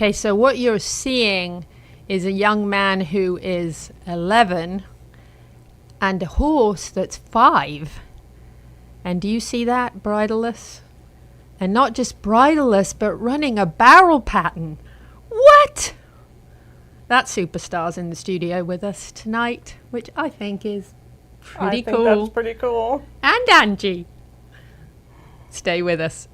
Okay, so what you're seeing is a young man who is 11 and a horse that's 5. And do you see that, bridleless? And not just bridleless, but running a barrel pattern. What? That superstar's in the studio with us tonight, which I think is pretty cool. I think that's pretty cool. And Angie. Stay with us.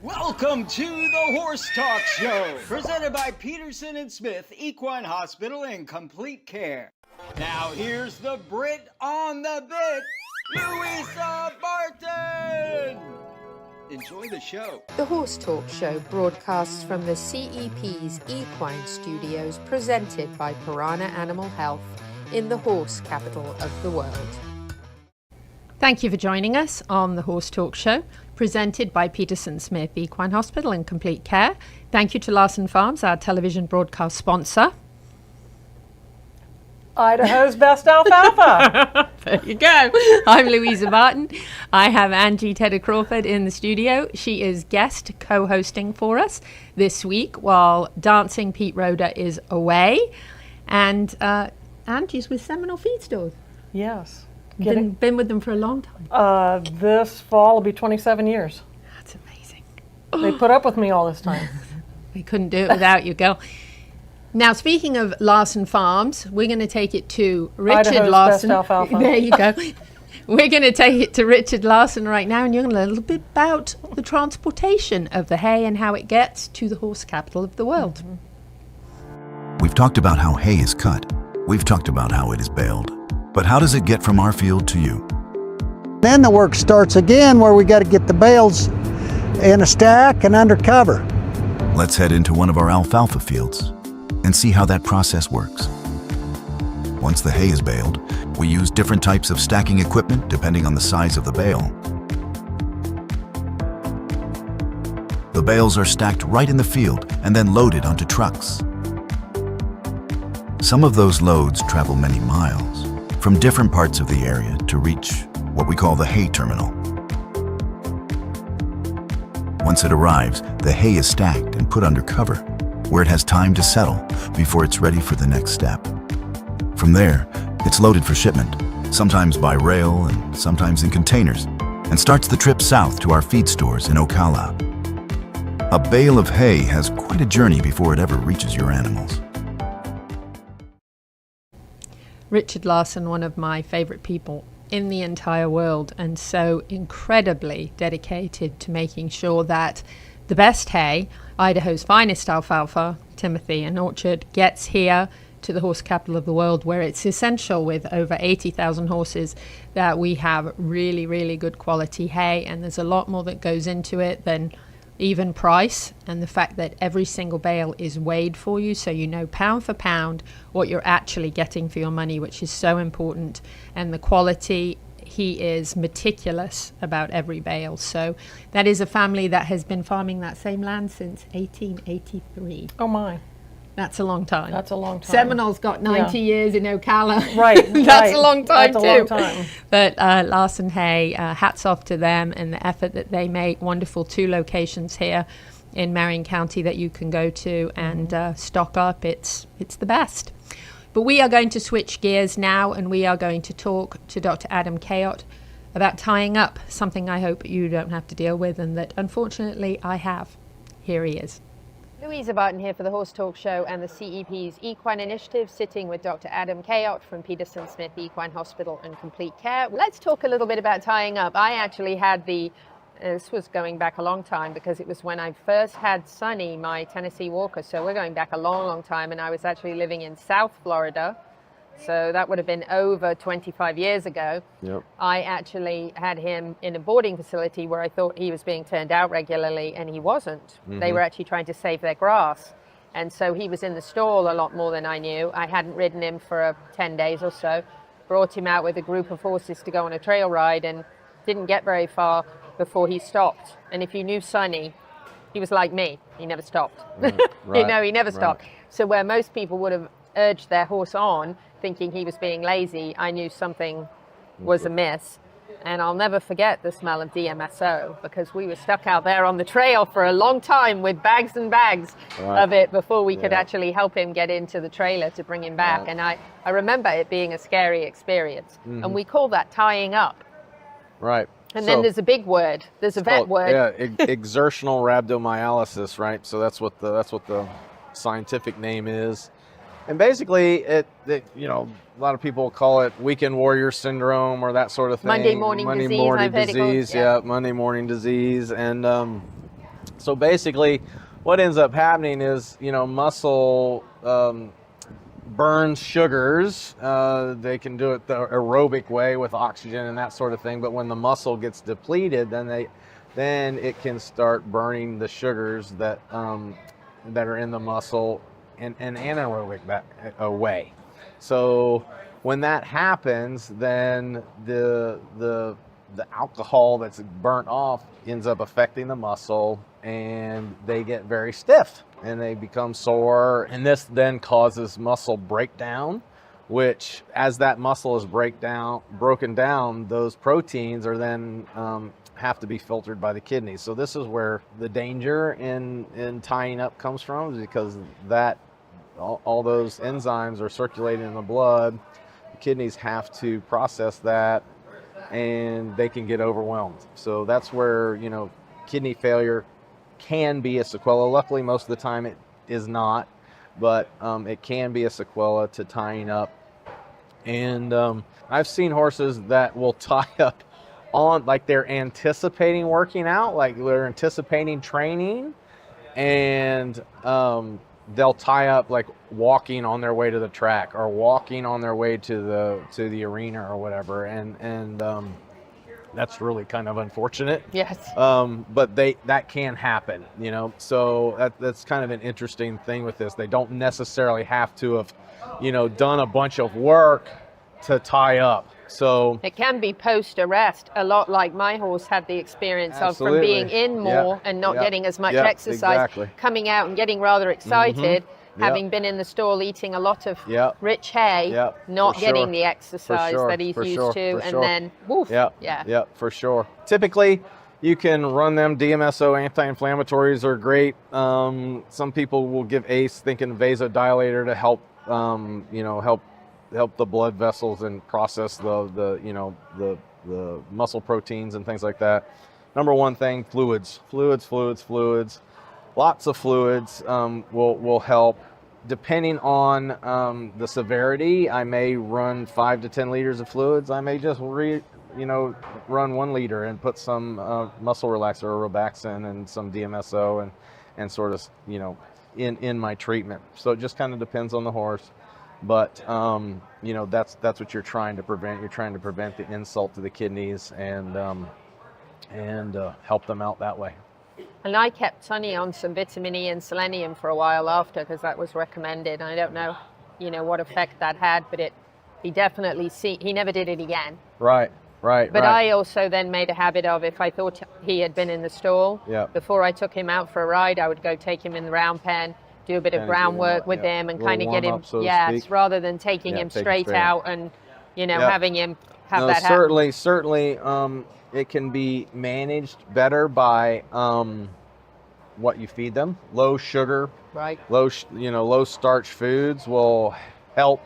Welcome to the Horse Talk Show, presented by Peterson and Smith Equine Hospital and Complete Care. Now here's the Brit on the bit, Louisa Barton. Enjoy the show. The Horse Talk Show broadcasts from the CEP's Equine Studios, presented by Piranha Animal Health in the horse capital of the world. Thank you for joining us on the Horse Talk Show, presented by Peterson Smith Equine Hospital and Complete Care. Thank you to Larson Farms, our television broadcast sponsor. Idaho's best alfalfa. There you go. I'm Louisa Barton. I have Angie Tedder Crawford in the studio. She is guest co-hosting for us this week while Dancing Pete Roeder is away. And Angie's with Seminole Feed stores. Yes. Been with them for a long time. This fall will be 27 years. That's amazing. They put up with me all this time. We couldn't do it without you, girl. Now, speaking of Larson Farms, we're going to take it to Richard Idaho's Larson. best alfalfa. There you go. We're going to take it to Richard Larson right now, and you're going to learn a little bit about the transportation of the hay and how it gets to the horse capital of the world. We've talked about how hay is cut. We've talked about how it is baled. But how does it get from our field to you? Then the work starts again where we got to get the bales in a stack and under cover. Let's head into one of our alfalfa fields and see how that process works. Once the hay is baled, we use different types of stacking equipment depending on the size of the bale. The bales are stacked right in the field and then loaded onto trucks. Some of those loads travel many miles from different parts of the area to reach what we call the hay terminal. Once it arrives, the hay is stacked and put under cover, where it has time to settle before it's ready for the next step. From there, it's loaded for shipment, sometimes by rail and sometimes in containers, and starts the trip south to our feed stores in Ocala. A bale of hay has quite a journey before it ever reaches your animals. Richard Larson, one of my favorite people in the entire world, and so incredibly dedicated to making sure that the best hay, Idaho's finest alfalfa, Timothy and Orchard, gets here to the horse capital of the world, where it's essential with over 80,000 horses that we have really, really good quality hay. And there's a lot more that goes into it than even price, and the fact that every single bale is weighed for you, so you know pound for pound what you're actually getting for your money, which is so important. And the quality, he is meticulous about every bale. So that is a family that has been farming that same land since 1883. Oh my. That's a long time. That's a long time. Seminole's got 90 years in Ocala. Right. That's a long time That's too. a long time. But Larson Hay, hats off to them and the effort that they make. Wonderful 2 locations here in Marion County that you can go to and stock up. It's the best. But we are going to switch gears now, and we are going to talk to Dr. Adam Kayott about tying up, something I hope you don't have to deal with, and that unfortunately I have. Here he is. Louisa Barton here for the Horse Talk Show and the CEP's Equine Initiative, sitting with Dr. Adam Kayott from Peterson Smith Equine Hospital and Complete Care. Let's talk a little bit about tying up. I actually had this was going back a long time, because it was when I first had Sonny, my Tennessee Walker, so we're going back a long, long time, and I was actually living in South Florida. So that would have been over 25 years ago. Yep. I actually had him in a boarding facility where I thought he was being turned out regularly, and he wasn't. Mm-hmm. They were actually trying to save their grass. And so he was in the stall a lot more than I knew. I hadn't ridden him for 10 days or so, brought him out with a group of horses to go on a trail ride, and didn't get very far before he stopped. And if you knew Sonny, he was like me. He never stopped. Right. He never stopped. Right. So where most people would have urged their horse on, thinking he was being lazy, I knew something was amiss. And I'll never forget the smell of DMSO, because we were stuck out there on the trail for a long time with bags and bags of it before we could actually help him get into the trailer to bring him back. And I remember it being a scary experience. And we call that tying up. Right. And then there's a big word. There's a vet word. Yeah, exertional rhabdomyolysis, right? So that's what the scientific name is. And basically, it you know, a lot of people call it weekend warrior syndrome or that sort of thing. Monday morning disease. Yeah, Monday morning disease. And so basically, what ends up happening is, you know, muscle burns sugars. They can do it the aerobic way with oxygen and that sort of thing. But when the muscle gets depleted, then it can start burning the sugars that are in the muscle in an anaerobic way. So when that happens, then the alcohol that's burnt off ends up affecting the muscle, and they get very stiff and they become sore. And this then causes muscle breakdown, which, as that muscle is broken down, those proteins are then have to be filtered by the kidneys. So this is where the danger in tying up comes from, because that all those enzymes are circulating in the blood. The kidneys have to process that, and they can get overwhelmed. So that's where, you know, kidney failure can be a sequela. Luckily, most of the time it is not, but it can be a sequela to tying up. And I've seen horses that will tie up on, like, they're anticipating working out, like they're anticipating training, and they'll tie up like walking on their way to the track or walking on their way to the arena or whatever, and that's really kind of unfortunate. Yes. But that can happen, you know. So that's kind of an interesting thing with this. They don't necessarily have to have, you know, done a bunch of work to tie up. So it can be post-arrest, a lot like my horse had the experience Absolutely. of, from being in more and not getting as much exercise, exactly. coming out and getting rather excited, having been in the stall eating a lot of rich hay, not getting the exercise that he's used to, and then woof. Yeah, for sure. Typically, you can run them. DMSO anti-inflammatories are great. Some people will give ACE, thinking vasodilator, to help, you know, help the blood vessels and process the muscle proteins and things like that. Number one thing, fluids. Lots of fluids will help. Depending on the severity, I may run 5 to 10 liters of fluids. I may just run 1 liter and put some muscle relaxer or Robaxin and some DMSO and sort of, you know, in my treatment. So it just kind of depends on the horse. But you know, that's what you're trying to prevent. You're trying to prevent the insult to the kidneys and help them out that way. And I kept Sonny on some vitamin E and selenium for a while after, because that was recommended. I don't know, you know, what effect that had, but he definitely he never did it again. Right. But I also then made a habit of, if I thought he had been in the stall, before I took him out for a ride, I would go take him in the round pen, do a bit of groundwork with him, and kind of get him, rather than taking him straight out and, you know, having him have that happen. Certainly, it can be managed better by what you feed them. Low sugar, low starch foods will help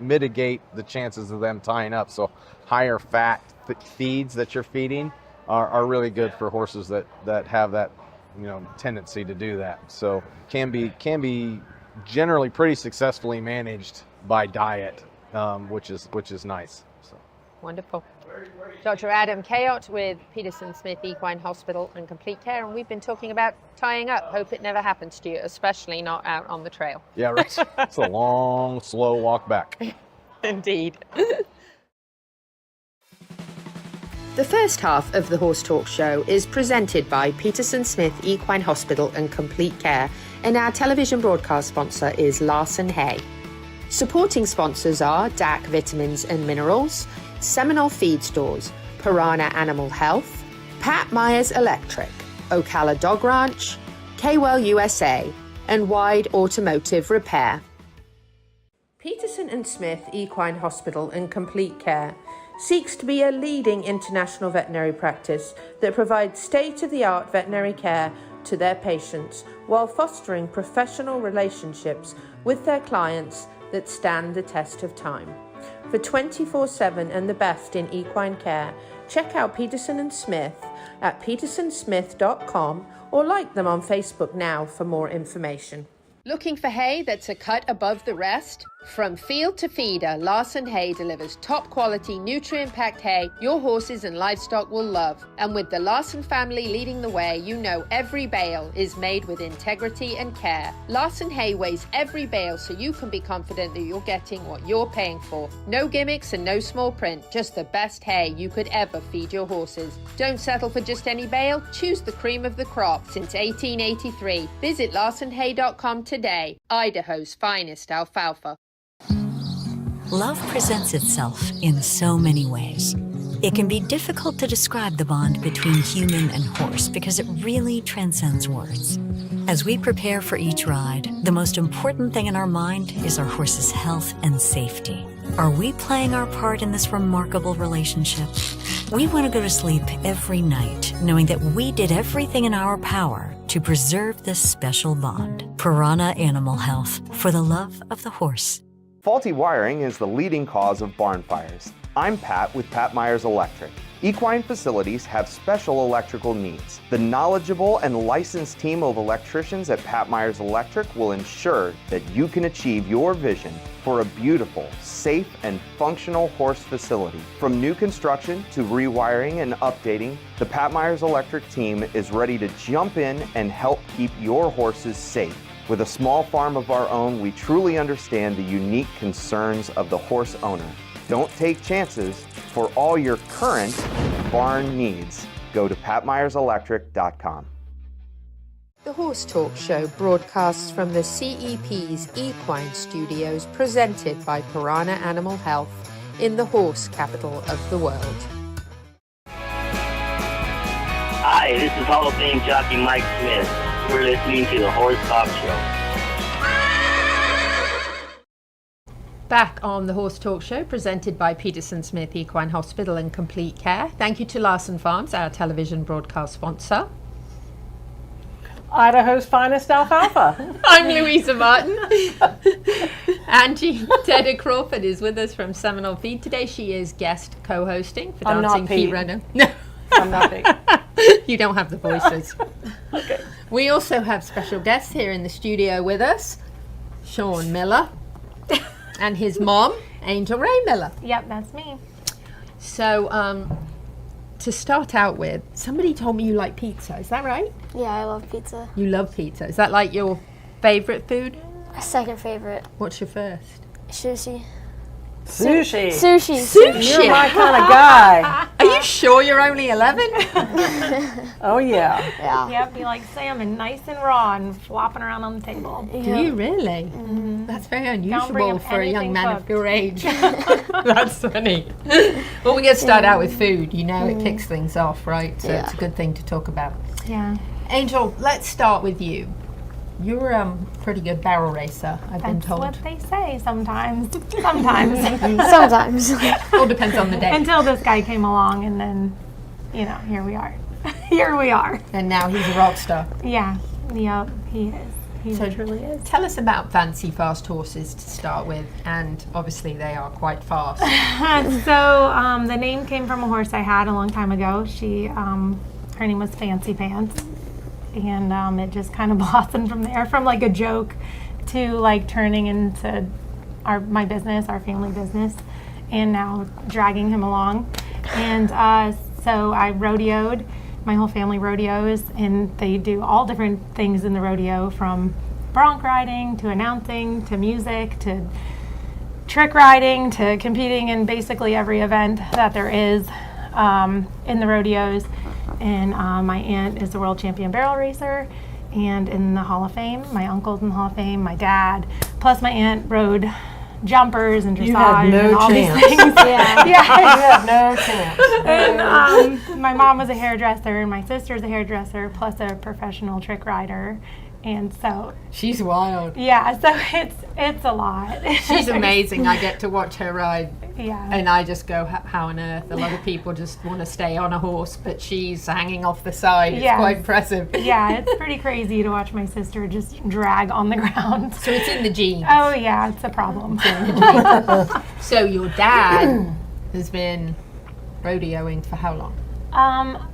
mitigate the chances of them tying up. So higher fat feeds that you're feeding are really good for horses that have that, you know, tendency to do that. So can be generally pretty successfully managed by diet, which is nice. So wonderful. Dr. Adam Kayott with Peterson-Smith Equine Hospital and Complete Care, and we've been talking about tying up. Hope it never happens to you, especially not out on the trail. Yeah, right. It's a long, slow walk back. Indeed. The first half of the Horse Talk Show is presented by Peterson-Smith Equine Hospital and Complete Care, and our television broadcast sponsor is Larson Hay. Supporting sponsors are DAC Vitamins and Minerals, Seminole Feed Stores, Piranha Animal Health, Pat Myers Electric, Ocala Dog Ranch, K-Well USA, and Wide Automotive Repair. Peterson and Smith Equine Hospital and Complete Care. seeks to be a leading international veterinary practice that provides state-of-the-art veterinary care to their patients while fostering professional relationships with their clients that stand the test of time. For 24/7 and the best in equine care, check out Peterson & Smith at petersonsmith.com or like them on Facebook now for more information. Looking for hay that's a cut above the rest? From field to feeder, Larson Hay delivers top quality, nutrient-packed hay your horses and livestock will love. And with the Larson family leading the way, you know every bale is made with integrity and care. Larson Hay weighs every bale so you can be confident that you're getting what you're paying for. No gimmicks and no small print, just the best hay you could ever feed your horses. Don't settle for just any bale, choose the cream of the crop since 1883. Visit larsonhay.com today, Idaho's finest alfalfa. Love presents itself in so many ways. It can be difficult to describe the bond between human and horse because it really transcends words. As we prepare for each ride, the most important thing in our mind is our horse's health and safety. Are we playing our part in this remarkable relationship? We want to go to sleep every night knowing that we did everything in our power to preserve this special bond. Piranha Animal Health, for the love of the horse. Faulty wiring is the leading cause of barn fires. I'm Pat with Pat Myers Electric. Equine facilities have special electrical needs. The knowledgeable and licensed team of electricians at Pat Myers Electric will ensure that you can achieve your vision for a beautiful, safe, and functional horse facility. From new construction to rewiring and updating, the Pat Myers Electric team is ready to jump in and help keep your horses safe. With a small farm of our own, we truly understand the unique concerns of the horse owner. Don't take chances. For all your current barn needs, go to patmyerselectric.com. The Horse Talk Show broadcasts from the CEP's Equine Studios, presented by Piranha Animal Health in the horse capital of the world. Hi, this is Hall of Fame jockey Mike Smith. We're listening to the Horse Talk Show. Back on the Horse Talk Show, presented by Peterson Smith Equine Hospital and Complete Care. Thank you to Larson Farms, our television broadcast sponsor. Idaho's finest alfalfa. I'm Louisa Martin. Angie Tedder Crawford is with us from Seminole Feed today. She is guest co-hosting for I'm Dancing not Pete Pete. Renner. No, I'm not big. you don't have the voices. Okay. We also have special guests here in the studio with us, Sean Miller and his mom, Angel Ray Miller. Yep, that's me. So, to start out with, somebody told me you like pizza. Is that right? Yeah, I love pizza. You love pizza. Is that like your favorite food? My second favorite. What's your first? Sushi. Sushi. Sushi. You're my kind of guy. Are you sure you're only 11? Oh, yeah. Yeah. Yep, you like salmon nice and raw and flopping around on the table. Do you really? Mm-hmm. That's very bring unusual up for a young anything man cooked. of your age. That's funny. Well, we're going to start out with food. You know, it kicks things off, right? So it's a good thing to talk about. Yeah. Angel, let's start with you. You're a pretty good barrel racer, I've been That's told. what they say sometimes. Sometimes. Sometimes. All depends on the day. Until this guy came along and then, you know, here we are. Here we are. And now he's a rock star. Yeah. Yep, he is. He So truly is. Tell us about fancy fast horses to start with, and obviously they are quite fast. So the name came from a horse I had a long time ago. She, her name was Fancy Pants. And it just kind of blossomed from there, from like a joke to like turning into my business, our family business, and now dragging him along. And so I rodeoed. My whole family rodeos, and they do all different things in the rodeo, from bronc riding to announcing to music to trick riding to competing in basically every event that there is in the rodeos. And my aunt is the world champion barrel racer and in the Hall of Fame. My uncle's in the Hall of Fame, my dad. Plus my aunt rode jumpers and dressage You had no and all chance. these things. Yeah. You had no chance. And my mom was a hairdresser and my sister's a hairdresser plus a professional trick rider. And so She's wild. yeah, so it's a lot. She's amazing. I get to watch her ride. Yeah. And I just go, how on earth? A lot of people just want to stay on a horse, but she's hanging off the side. It's Yes. quite impressive. Yeah, it's pretty crazy to watch my sister just drag on the ground. So it's in the genes. Oh yeah, it's a problem. So your dad has been rodeoing for how long?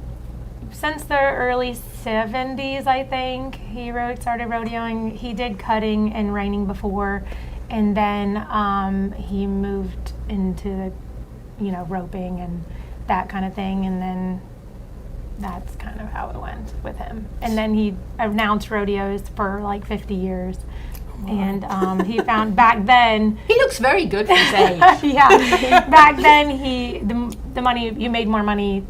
Since the early 70s, I think, he started rodeoing. He did cutting and reining before, and then he moved into, roping and that kind of thing, and then that's kind of how it went with him. And then he announced rodeos for like 50 years. And he found back then he looks very good for his age. yeah, back then the money, you made more money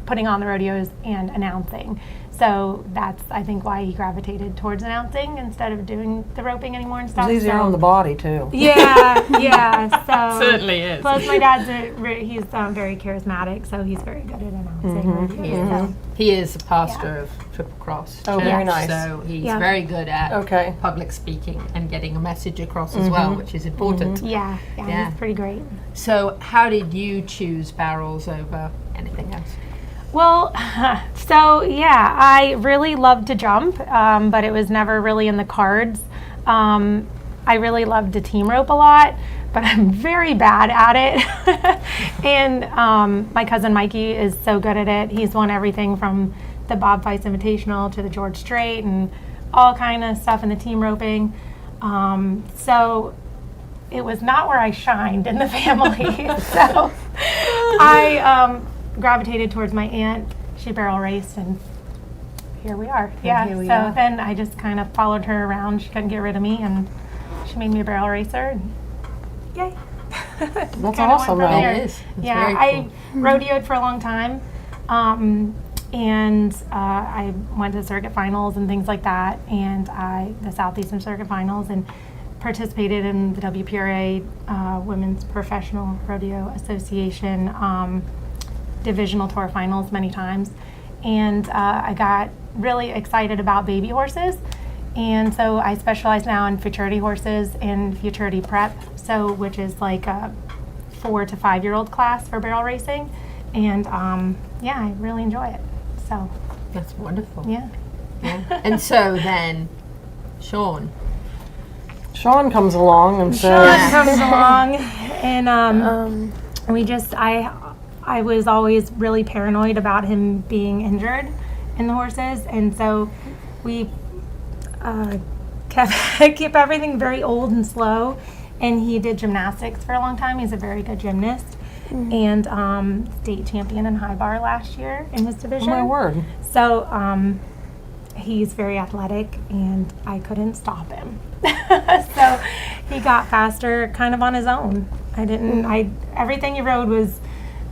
putting on the rodeos and announcing. So that's, I think, why he gravitated towards announcing instead of doing the roping anymore and stuff. It's easier on the body too. Yeah, yeah. So Certainly is. Plus, my dad's he's very charismatic, so he's very good at announcing. rodeos, so. He is a pastor of Triple Cross. Oh, Church, very nice. So he's Yeah. very good at Okay. public speaking and getting a message across as well, which is important. Yeah, Yeah. he's pretty great. So how did you choose barrels over anything else? Well, so yeah, I really loved to jump, but it was never really in the cards. I really loved to team rope a lot, but I'm very bad at it. And my cousin Mikey is so good at it. He's won everything from the Bob Fice Invitational to the George Strait and all kind of stuff in the team roping. So it was not where I shined in the family. So I gravitated towards my aunt. She barrel raced, and here we are. Yeah. here we so are. then I just kind of followed her around. She couldn't get rid of me, and she made me a barrel racer. And yay! That's Kinda went awesome, from though. there. It is. It's Yeah, very cool. I rodeoed for a long time, and I went to circuit finals and things like that, and the Southeastern Circuit Finals, and participated in the WPRA Women's Professional Rodeo Association divisional tour finals many times, and I got really excited about baby horses, and so I specialize now in futurity horses and futurity prep, so which is like a 4 to 5 year old class for barrel racing, and yeah, I really enjoy it. So That's wonderful. yeah. And so then, Sean. Sean comes along and Sean says, comes along, and we just I was always really paranoid about him being injured in the horses, and so we kept everything very old and slow. And he did gymnastics for a long time. He's a very good gymnast, and state champion in high bar last year in his division. oh my word. So he's very athletic, and I couldn't stop him. So he got faster kind of on his own. Everything he rode was,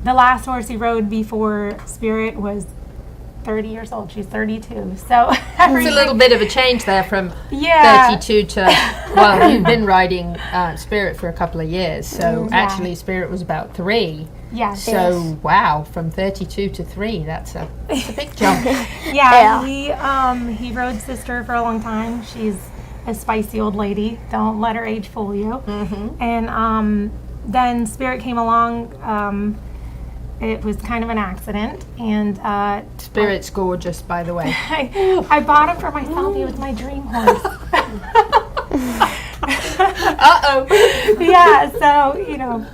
the last horse he rode before Spirit was 30 years old. She's 32. So It's a little bit of a change there from Yeah. 32 to, well, you've been riding Spirit for a couple of years, so Yeah. actually Spirit was about 3. Yeah. So, wow, from 32 to 3, that's a big jump. Yeah. He rode Sister for a long time. She's a spicy old lady. Don't let her age fool you. And then Spirit came along. It was kind of an accident, and Spirit's gorgeous, by the way. I bought him for myself. He was my dream horse. Yeah, so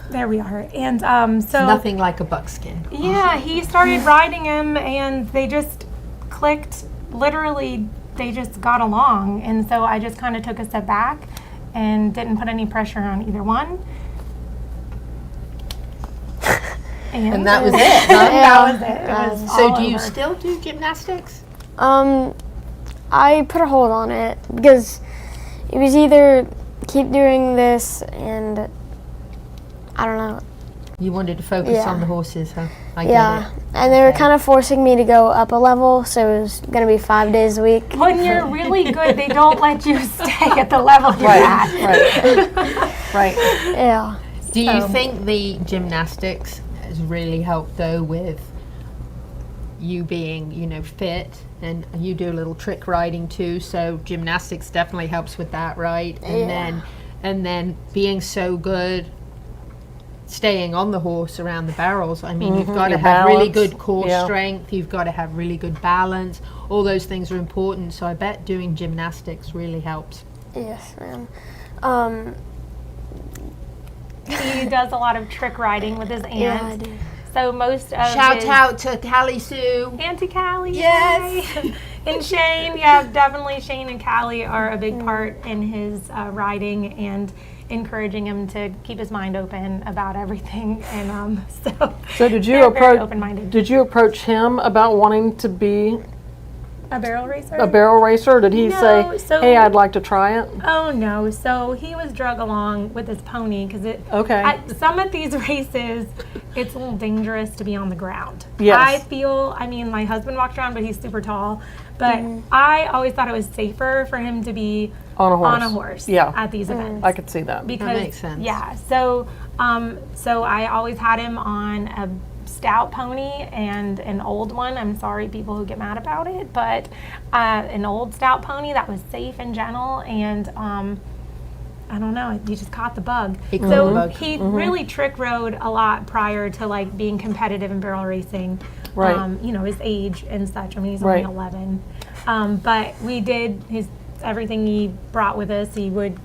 there we are. And so Nothing like a buckskin. yeah, he started riding him, and they just clicked. Literally, they just got along, and so I just kind of took a step back and didn't put any pressure on either one. And that was it, huh? That was it. It was So all do you over. still do gymnastics? I put a hold on it because it was either keep doing this and I don't know. You wanted to focus Yeah. on the horses, huh? I get Yeah, it. and they were Okay. kind of forcing me to go up a level, so it was gonna be 5 days a week. When you're really good, they don't let you stay at the level you're Right, at. right. Yeah. Do you think the gymnastics has really helped, though, with you being, you know, fit, and you do a little trick riding too, so gymnastics definitely helps with that, right? And then being so good staying on the horse around the barrels. I mean, you've got to have really good core strength, you've got to have really good balance. All those things are important, so I bet doing gymnastics really helps. Yes, ma'am. He does a lot of trick riding with his aunt. Yeah, I do. So most of Shout out to Callie Sue. Auntie Callie. Yes. Yay. And Shane, yeah, definitely Shane and Callie are a big part in his riding and encouraging him to keep his mind open about everything. And so did you approach? Open-minded. Did you approach him about wanting to be a barrel racer? A barrel racer? Did he say, "Hey, I'd like to try it"? Oh no! So he was drug along with his pony because some of these races, it's a little dangerous to be on the ground. Yes. I feel. I mean, my husband walks around, but he's super tall. But I always thought it was safer for him to be on a horse. At these events. I could see that. Because, that makes sense. Yeah. So I always had him on a stout pony and an old one. I'm sorry, people who get mad about it, but an old stout pony that was safe and gentle, and I don't know, he just caught the bug. He really trick rode a lot prior to like being competitive in barrel racing. Right. You know, his age and such. I mean, he's only 11. But we did everything he brought with us. He would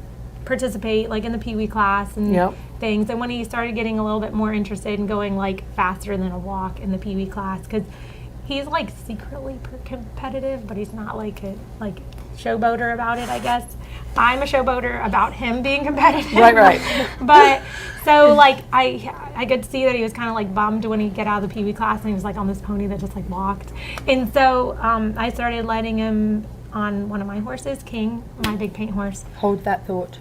participate like in the Pee Wee class and things. And when he started getting a little bit more interested in going like faster than a walk in the Pee Wee class, because he's like secretly competitive, but he's not like a showboater about it, I guess. I'm a showboater about him being competitive. Right. But so like I could see that he was kind of like bummed when he'd get out of the Pee Wee class and he was like on this pony that just like walked. And so I started letting him on one of my horses, King, my big paint horse. Hold that thought.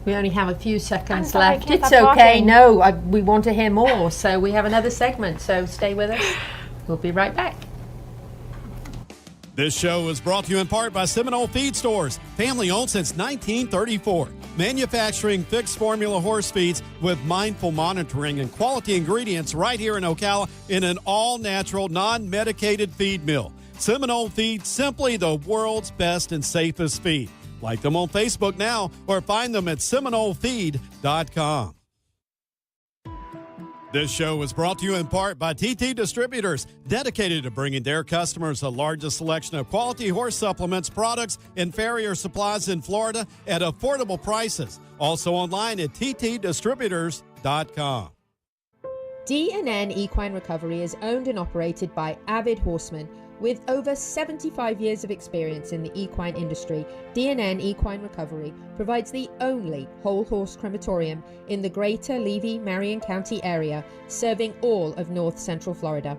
We only have a few seconds sorry, left. It's okay. Talking. No, we want to hear more. So we have another segment. So stay with us. We'll be right back. This show is brought to you in part by Seminole Feed Stores, family owned since 1934. Manufacturing fixed formula horse feeds with mindful monitoring and quality ingredients right here in Ocala in an all-natural, non-medicated feed mill. Seminole Feed, simply the world's best and safest feed. Like them on Facebook now or find them at SeminoleFeed.com. This show is brought to you in part by TT Distributors, dedicated to bringing their customers the largest selection of quality horse supplements, products, and farrier supplies in Florida at affordable prices. Also online at TTDistributors.com. D&N Equine Recovery is owned and operated by avid horsemen. With over 75 years of experience in the equine industry, D&N Equine Recovery provides the only whole horse crematorium in the greater Levy-Marion County area, serving all of North Central Florida.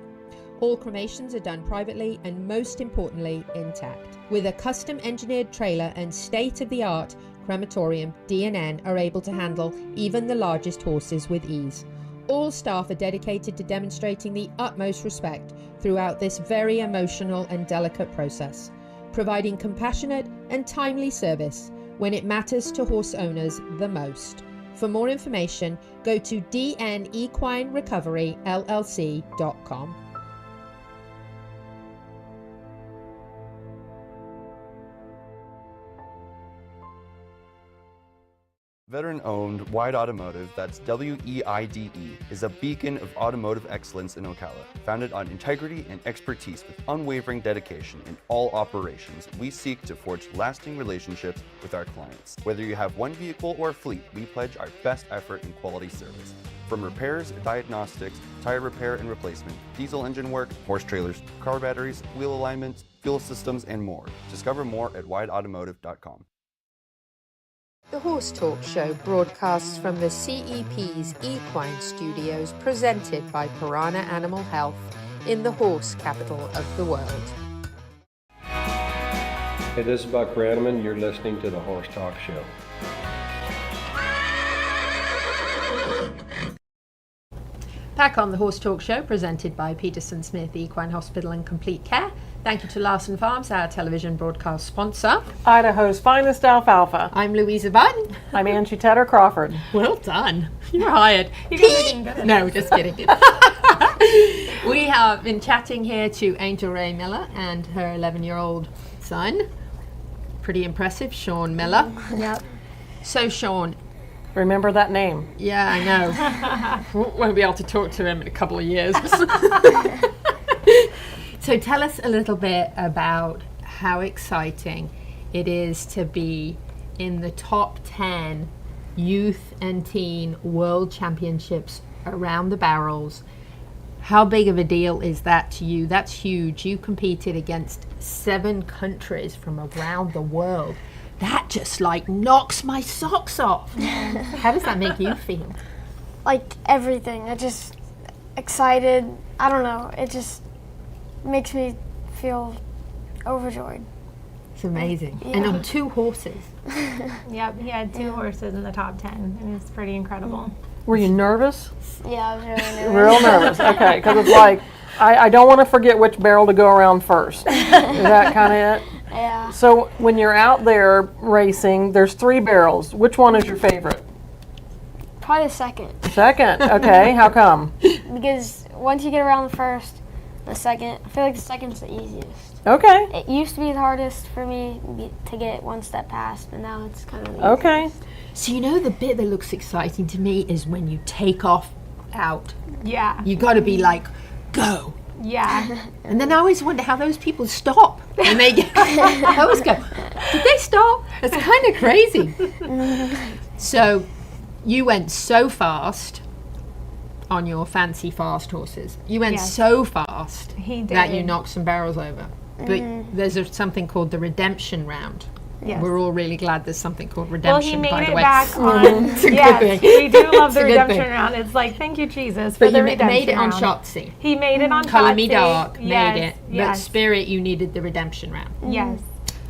All cremations are done privately and, most importantly, intact. With a custom engineered trailer and state-of-the-art crematorium, D&N are able to handle even the largest horses with ease. All staff are dedicated to demonstrating the utmost respect throughout this very emotional and delicate process, providing compassionate and timely service when it matters to horse owners the most. For more information, go to dnequinerecoveryllc.com. Veteran-owned Wide Automotive, that's WEIDE, is a beacon of automotive excellence in Ocala. Founded on integrity and expertise with unwavering dedication in all operations, we seek to forge lasting relationships with our clients. Whether you have one vehicle or a fleet, we pledge our best effort in quality service. From repairs, diagnostics, tire repair and replacement, diesel engine work, horse trailers, car batteries, wheel alignments, fuel systems, and more. Discover more at wideautomotive.com. The Horse Talk Show broadcasts from the CEP's Equine Studios, presented by Piranha Animal Health in the horse capital of the world. Hey, this is Buck Brannaman. You're listening to the Horse Talk Show. Back on the Horse Talk Show, presented by Peterson Smith Equine Hospital and Complete Care. Thank you to Larson Farms, our television broadcast sponsor. Idaho's finest alfalfa. I'm Louisa Button. I'm Angie Tedder Crawford. Well done. You're hired. You guys are getting good. No, just kidding. We have been chatting here to Angel Ray Miller and her 11-year-old son. Pretty impressive, Sean Miller. Yep. So, Sean. Remember that name. Yeah, I know. Won't be able to talk to him in a couple of years. So tell us a little bit about how exciting it is to be in the top 10 youth and teen world championships around the barrels. How big of a deal is that to you? That's huge. You competed against 7 countries from around the world. That just like knocks my socks off. How does that make you feel? Like everything. I just excited. I don't know. It just makes me feel overjoyed. It's amazing. Yeah. And on 2 horses. Yep, he had 2 horses in the top 10, and it's pretty incredible. Were you nervous? Yeah, I was really nervous. Real nervous, okay, because it's like, I don't want to forget which barrel to go around first. Is that kind of it? Yeah. So when you're out there racing, there's 3 barrels. Which one is your favorite? Probably the second. Second, okay, how come? Because once you get around the first, the second, I feel like the second's the easiest. Okay. It used to be the hardest for me to get one step past, but now it's kind of the Okay. So you know the bit that looks exciting to me is when you take off out. Yeah. You got to be like, go. Yeah. And then I always wonder how those people stop when they get. I always go, did they stop? It's kind of crazy. So you went so fast on your fancy fast horses. You went Yes. so fast He that you did. knocked some barrels over. But there's something called the redemption round. Yes. We're all really glad there's something called Well, redemption, he made by the it way. back on. It's a good Yes, thing. we do love the It's a good redemption thing. round. It's like, thank you, Jesus, But for the you redemption made it on round. Shotzi. He made it on Color Me Shotzi. Dark Yes, made it. But yes. Spirit, you needed the redemption round. Yes.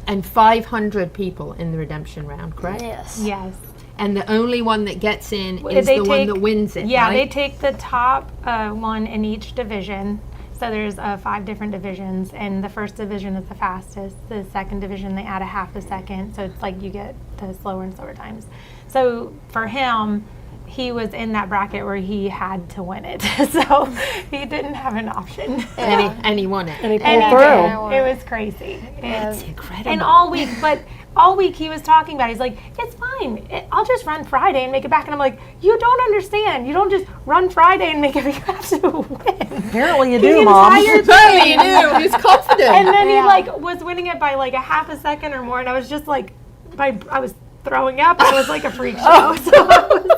And 500 people in the redemption round, correct? Yes. Yes. And the only one that gets in Well, is they the one take- that wins it, Yeah, right? they take the top one in each division. So there's 5 different divisions, and the first division is the fastest. The second division, they add a half a second, so it's like you get the slower and slower times. So for him, he was in that bracket where he had to win it, so he didn't have an option. And he won it. And he And pulled he through. did. It was crazy. It's incredible. And all week he was talking about it. He's like, it's fine. I'll just run Friday and make it back. And I'm like, you don't understand. You don't just run Friday and make it. You have to win. Apparently you The do, Mom. entire Apparently you thing. do. He was confident. And then he like was winning it by like a half a second or more. And I was just like, I was throwing up. It was like a freak show. So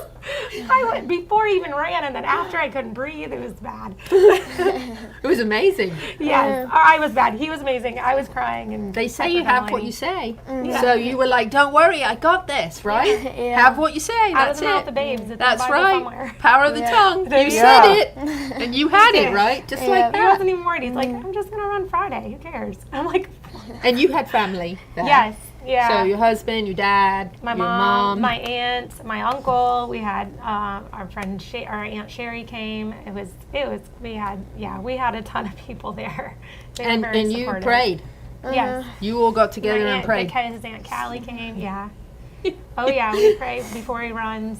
I went before he even ran, and then after I couldn't breathe. It was bad. It was amazing. Yes, I was bad. He was amazing. I was crying, and They say you have what you say. Yeah. So you were like, don't worry, I got this, right? Yeah. Have what you say. Out of That's the mouth it. of babes. It's in That's the Bible right. somewhere. Power of the tongue. You Yeah. said it. And you had it, right? Just like He that. wasn't even worried. He's like, I'm just gonna run Friday. Who cares? I'm like, And you had family there. yes, yeah. So your husband, your dad, my your mom, my aunt, my uncle. We had our friend, our Aunt Sherry came. We had a ton of people there. They were very and you supportive. prayed. Yes. You all got together and prayed. His Aunt Callie came. Yeah. Oh yeah, we pray before he runs.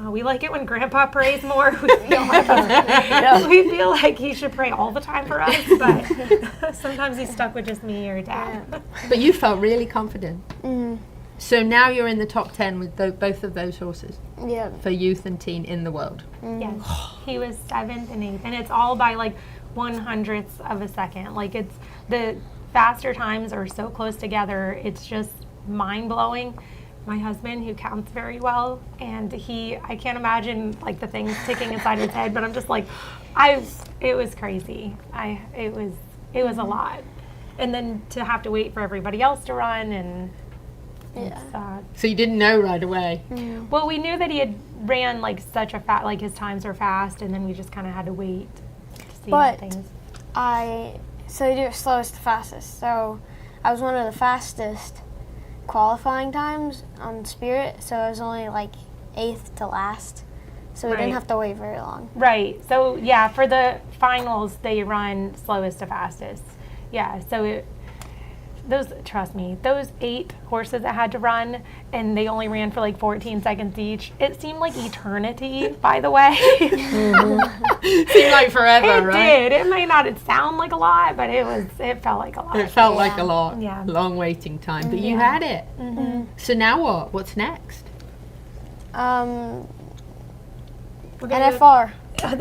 We like it when Grandpa prays more. We feel like he should pray all the time for us, but sometimes he's stuck with just me or Dad. But you felt really confident. Mm-hmm. So now you're in the top 10 with both of those horses Yeah. for youth and teen in the world. Yes, he was 7th and 8th, and it's all by like 1/100th of a second. Like it's the faster times are so close together. It's just mind blowing. My husband, who counts very well, and I can't imagine like the things ticking inside his head, but I'm just like, it was crazy. It was a lot, and then to have to wait for everybody else to run and. Yeah. So you didn't know right away. Well, we knew that he had ran like such a like his times are fast, and then we just kind of had to wait to see But things. So they do it slowest to fastest. So I was one of the fastest qualifying times on Spirit, so I was only like 8th to last. So we Right. didn't have to wait very long. Right. So yeah, for the finals they run slowest to fastest. Yeah. So trust me, those 8 horses that had to run and they only ran for like 14 seconds each, it seemed like eternity, by the way. Seemed like forever, right? It did. It may not sound like a lot, but it felt like a lot. It felt like a lot. Yeah. Long waiting time, but you had it. So now what? What's next? NFR. There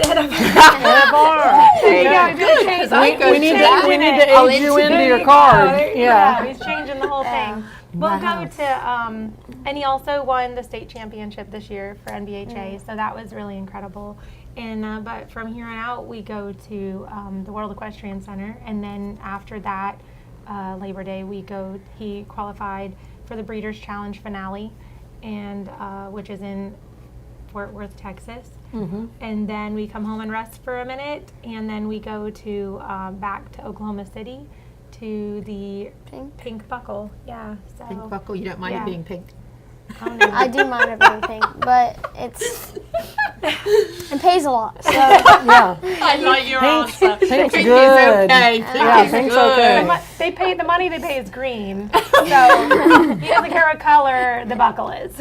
you go. We need to age you into your card. Yeah, he's changing the whole thing. We'll go to, and he also won the state championship this year for NBHA, so that was really incredible. And but from here on out, we go to the World Equestrian Center, and then after that, Labor Day, he qualified for the Breeders' Challenge finale, and which is in Fort Worth, Texas. And then we come home and rest for a minute, and then we go to back to Oklahoma City to the pink buckle. Yeah. So, pink buckle. You don't mind it being pink? Oh, no. I do mind it being pink, but it pays a lot. So yeah. I like your answer. Pink's Pink good. is okay. Yeah, pink's okay. The money they pay is green, so he doesn't care what color the buckle is.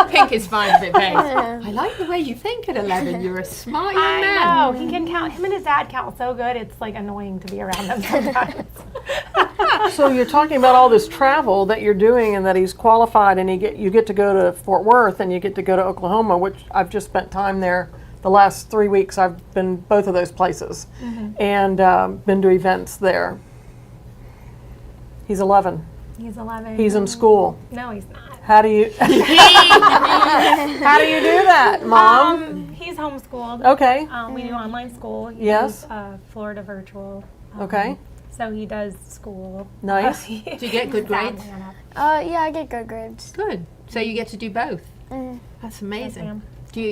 Pink is fine if it pays. I like the way you think at 11. You're a smart young man. I know. He can count. Him and his dad count so good. It's like annoying to be around them sometimes. So you're talking about all this travel that you're doing, and that he's qualified, and you get to go to Fort Worth, and you get to go to Oklahoma, which I've just spent time there. The last 3 weeks, I've been both of those places, and been to events there. He's 11. He's 11. He's in school. No, he's not. How do you? How do you do that, Mom? He's homeschooled. Okay. We do online school. He Yes. does, Florida virtual. Okay. So he does school. Nice. Do you get good grades? yeah, I get good grades. Good. So you get to do both. That's amazing.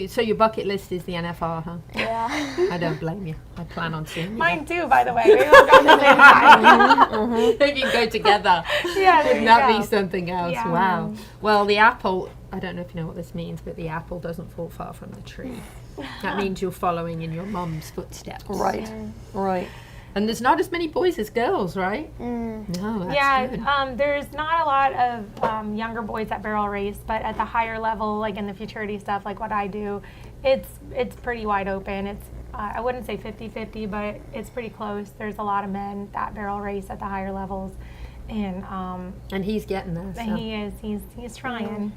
So your bucket list is the NFR, huh? Yeah. I don't blame you. I plan on seeing you. Mine too, by the way. We all go at the same time. Maybe you can go together. Yeah, there Wouldn't you that go. be something else? Yeah. Wow. Well, the apple, I don't know if you know what this means, but the apple doesn't fall far from the tree. That means you're following in your mum's footsteps. Right. Right. And there's not as many boys as girls, right? No, that's good. There's not a lot of younger boys that barrel race, but at the higher level, like in the futurity stuff, like what I do, it's pretty wide open. It's I wouldn't say 50-50, but it's pretty close. There's a lot of men that barrel race at the higher levels, and he's getting there. So. He is. He's trying.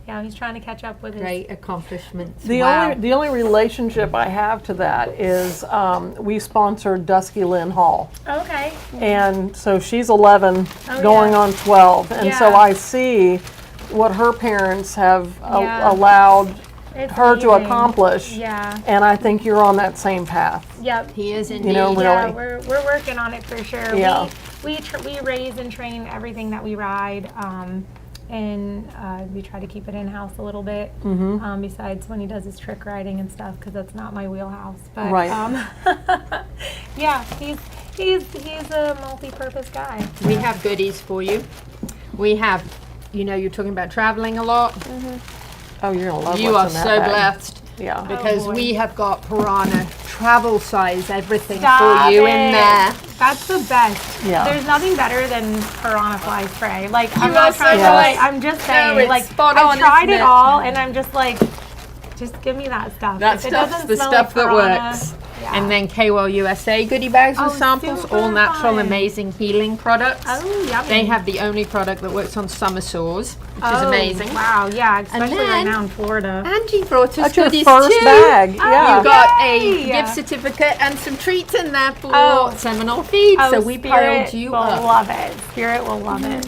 Yeah, he's trying to catch up with great accomplishments. The only relationship I have to that is we sponsored Dusky Lynn Hall. Okay. And so she's 11, going on 12, and so I see what her parents have allowed her to accomplish. Yeah. And I think you're on that same path. Yep. He is indeed. You know, really. Yeah, we're working on it for sure. Yeah. We raise and train everything that we ride. And we try to keep it in-house a little bit, besides when he does his trick riding and stuff, because that's not my wheelhouse. But, yeah, he's a multi-purpose guy. We have goodies for you. We have, you're talking about traveling a lot. Oh, you're going to love You are what's in that so bag. blessed. Yeah. Because we have got Piranha travel size everything Stop for you it. in there. That's the best. Yeah. There's nothing better than Piranha fly spray. Like, I'm You not are trying so to, right. I'm just saying, it's like, spot I've on, tried isn't it it? all, and I'm just like, just give me that stuff. That If it stuff's doesn't the smell stuff like that Piranha, works. Yeah. And then KWell USA goodie bags with samples, super all natural, fun. amazing healing products. Oh, yummy. They have the only product that works on summer sores, which is amazing. Wow, yeah, especially then right now in Florida. Angie brought us That's your goodies first too. bag. Yeah. You've got Yay. a gift certificate and some treats in there for Seminole Feed. So we piled you will up. love it. Spirit will love it.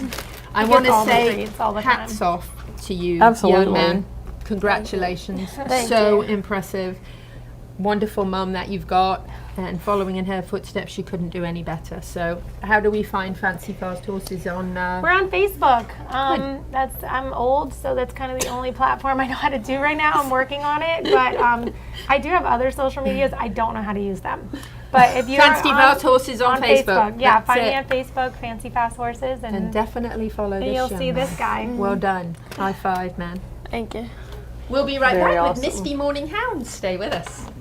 I He want gets to all the say treats all the hats time. off to you, Absolutely. young man. Congratulations. Thank So you. impressive. Wonderful mum that you've got, and following in her footsteps, she couldn't do any better. So how do we find Fancy Fast Horses on? We're on Facebook. I'm old, so that's kind of the only platform I know how to do right now. I'm working on it, but I do have other social medias. I don't know how to use them. But if you're Fancy Fast Horses on Facebook. Yeah, That's find me it. on Facebook, Fancy Fast Horses, And definitely follow and this you'll young see man. this guy. Well done. High five, man. Thank you. We'll be right Very back awesome. with Misty Morning Hounds. Stay with us.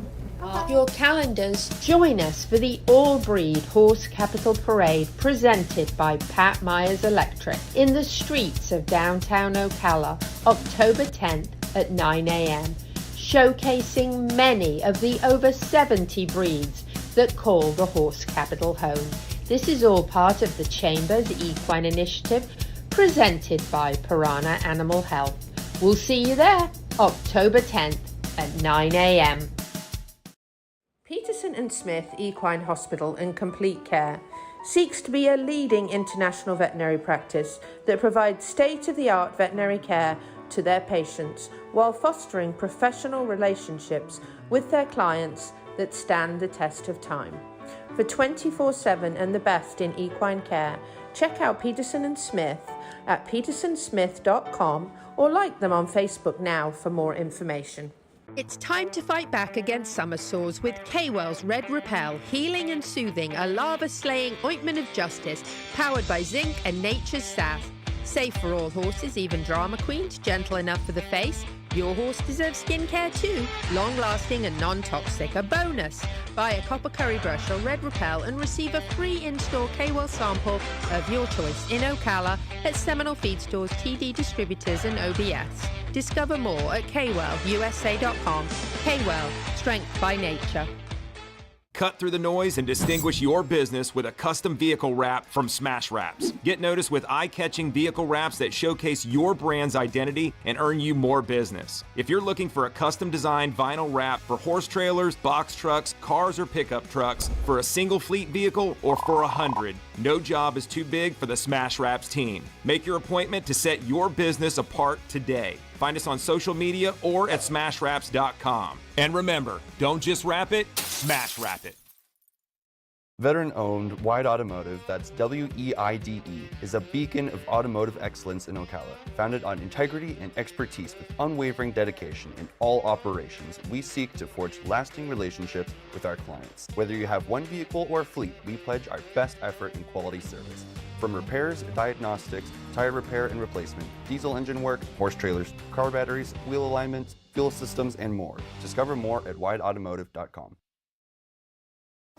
Mark your calendars. Join us for the All-Breed Horse Capital Parade presented by Pat Myers Electric in the streets of downtown Ocala, October 10th at 9 a.m., showcasing many of the over 70 breeds that call the horse capital home. This is all part of the Chamber's Equine Initiative presented by Piranha Animal Health. We'll see you there October 10th at 9 a.m. Peterson and Smith Equine Hospital and Complete Care seeks to be a leading international veterinary practice that provides state-of-the-art veterinary care to their patients while fostering professional relationships with their clients that stand the test of time. For 24/7 and the best in equine care, check out Peterson and Smith at petersonsmith.com or like them on Facebook now for more information. It's time to fight back against summer sores with K-Well's Red Repel, healing and soothing, a lava-slaying ointment of justice, powered by zinc and nature's sass. Safe for all horses, even drama queens, gentle enough for the face. Your horse deserves skincare too, long-lasting and non-toxic. A bonus, buy a copper curry brush or Red Repel and receive a free in-store K-Well sample of your choice in Ocala at Seminole Feed stores, TD distributors and OBS. Discover more at kwellusa.com. K-Well, strength by nature. Cut through the noise and distinguish your business with a custom vehicle wrap from Smash Wraps. Get noticed with eye-catching vehicle wraps that showcase your brand's identity and earn you more business. If you're looking for a custom-designed vinyl wrap for horse trailers, box trucks, cars, or pickup trucks, for a single fleet vehicle, or for 100, no job is too big for the Smash Wraps team. Make your appointment to set your business apart today. Find us on social media or at smashwraps.com. And remember, don't just wrap it, smash wrap it. Veteran-owned Wide Automotive, that's W-E-I-D-E, is a beacon of automotive excellence in Ocala. Founded on integrity and expertise with unwavering dedication in all operations, we seek to forge lasting relationships with our clients. Whether you have one vehicle or a fleet, we pledge our best effort in quality service. From repairs, diagnostics, tire repair and replacement, diesel engine work, horse trailers, car batteries, wheel alignments, fuel systems, and more. Discover more at wideautomotive.com.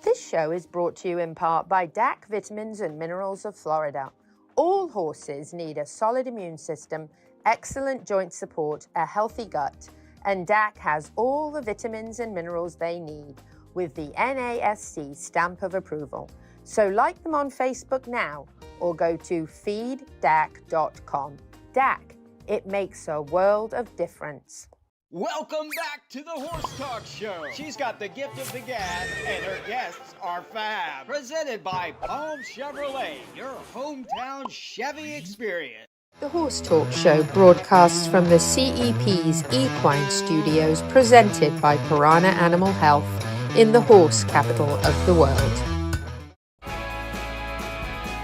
This show is brought to you in part by DAC Vitamins and Minerals of Florida. All horses need a solid immune system, excellent joint support, a healthy gut, and DAC has all the vitamins and minerals they need with the NASC stamp of approval. So like them on Facebook now or go to feeddac.com. DAC, it makes a world of difference. Welcome back to the Horse Talk Show. She's got the gift of the gab, and her guests are fab. Presented by Palm Chevrolet, your hometown Chevy experience. The Horse Talk Show broadcasts from the CEP's Equine Studios, presented by Piranha Animal Health in the horse capital of the world.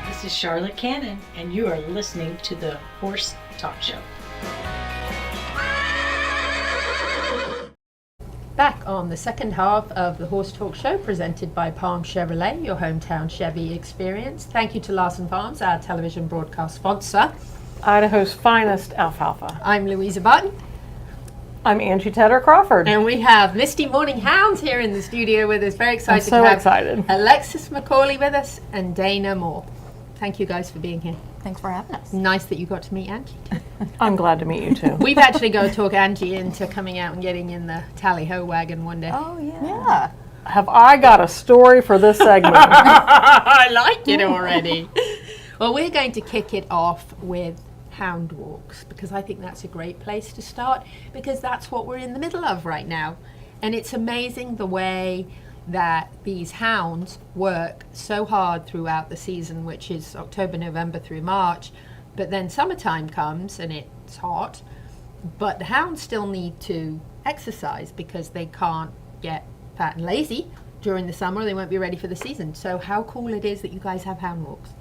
This is Charlotte Cannon, and you are listening to the Horse Talk Show. Back on the second half of the Horse Talk Show, presented by Palm Chevrolet, your hometown Chevy experience. Thank you to Larson Farms, our television broadcast sponsor. Idaho's finest alfalfa. I'm Louisa Button. I'm Angie Tedder Crawford. And we have Misty Morning Hounds here in the studio with us. Very excited to have excited. Alexis McCauley with us and Dana Moore. Thank you guys for being here. Thanks for having us. Nice that you got to meet Angie too. I'm glad to meet you too. We've actually got to talk Angie into coming out and getting in the tally-ho wagon one day. Oh, yeah. Have I got a story for this segment? I like it already. Well, we're going to kick it off with hound walks because I think that's a great place to start because that's what we're in the middle of right now. And it's amazing the way that these hounds work so hard throughout the season, which is October, November through March, but then summertime comes and it's hot, but the hounds still need to exercise because they can't get fat and lazy during the summer. They won't be ready for the season. So how cool it is that you guys have hound walks.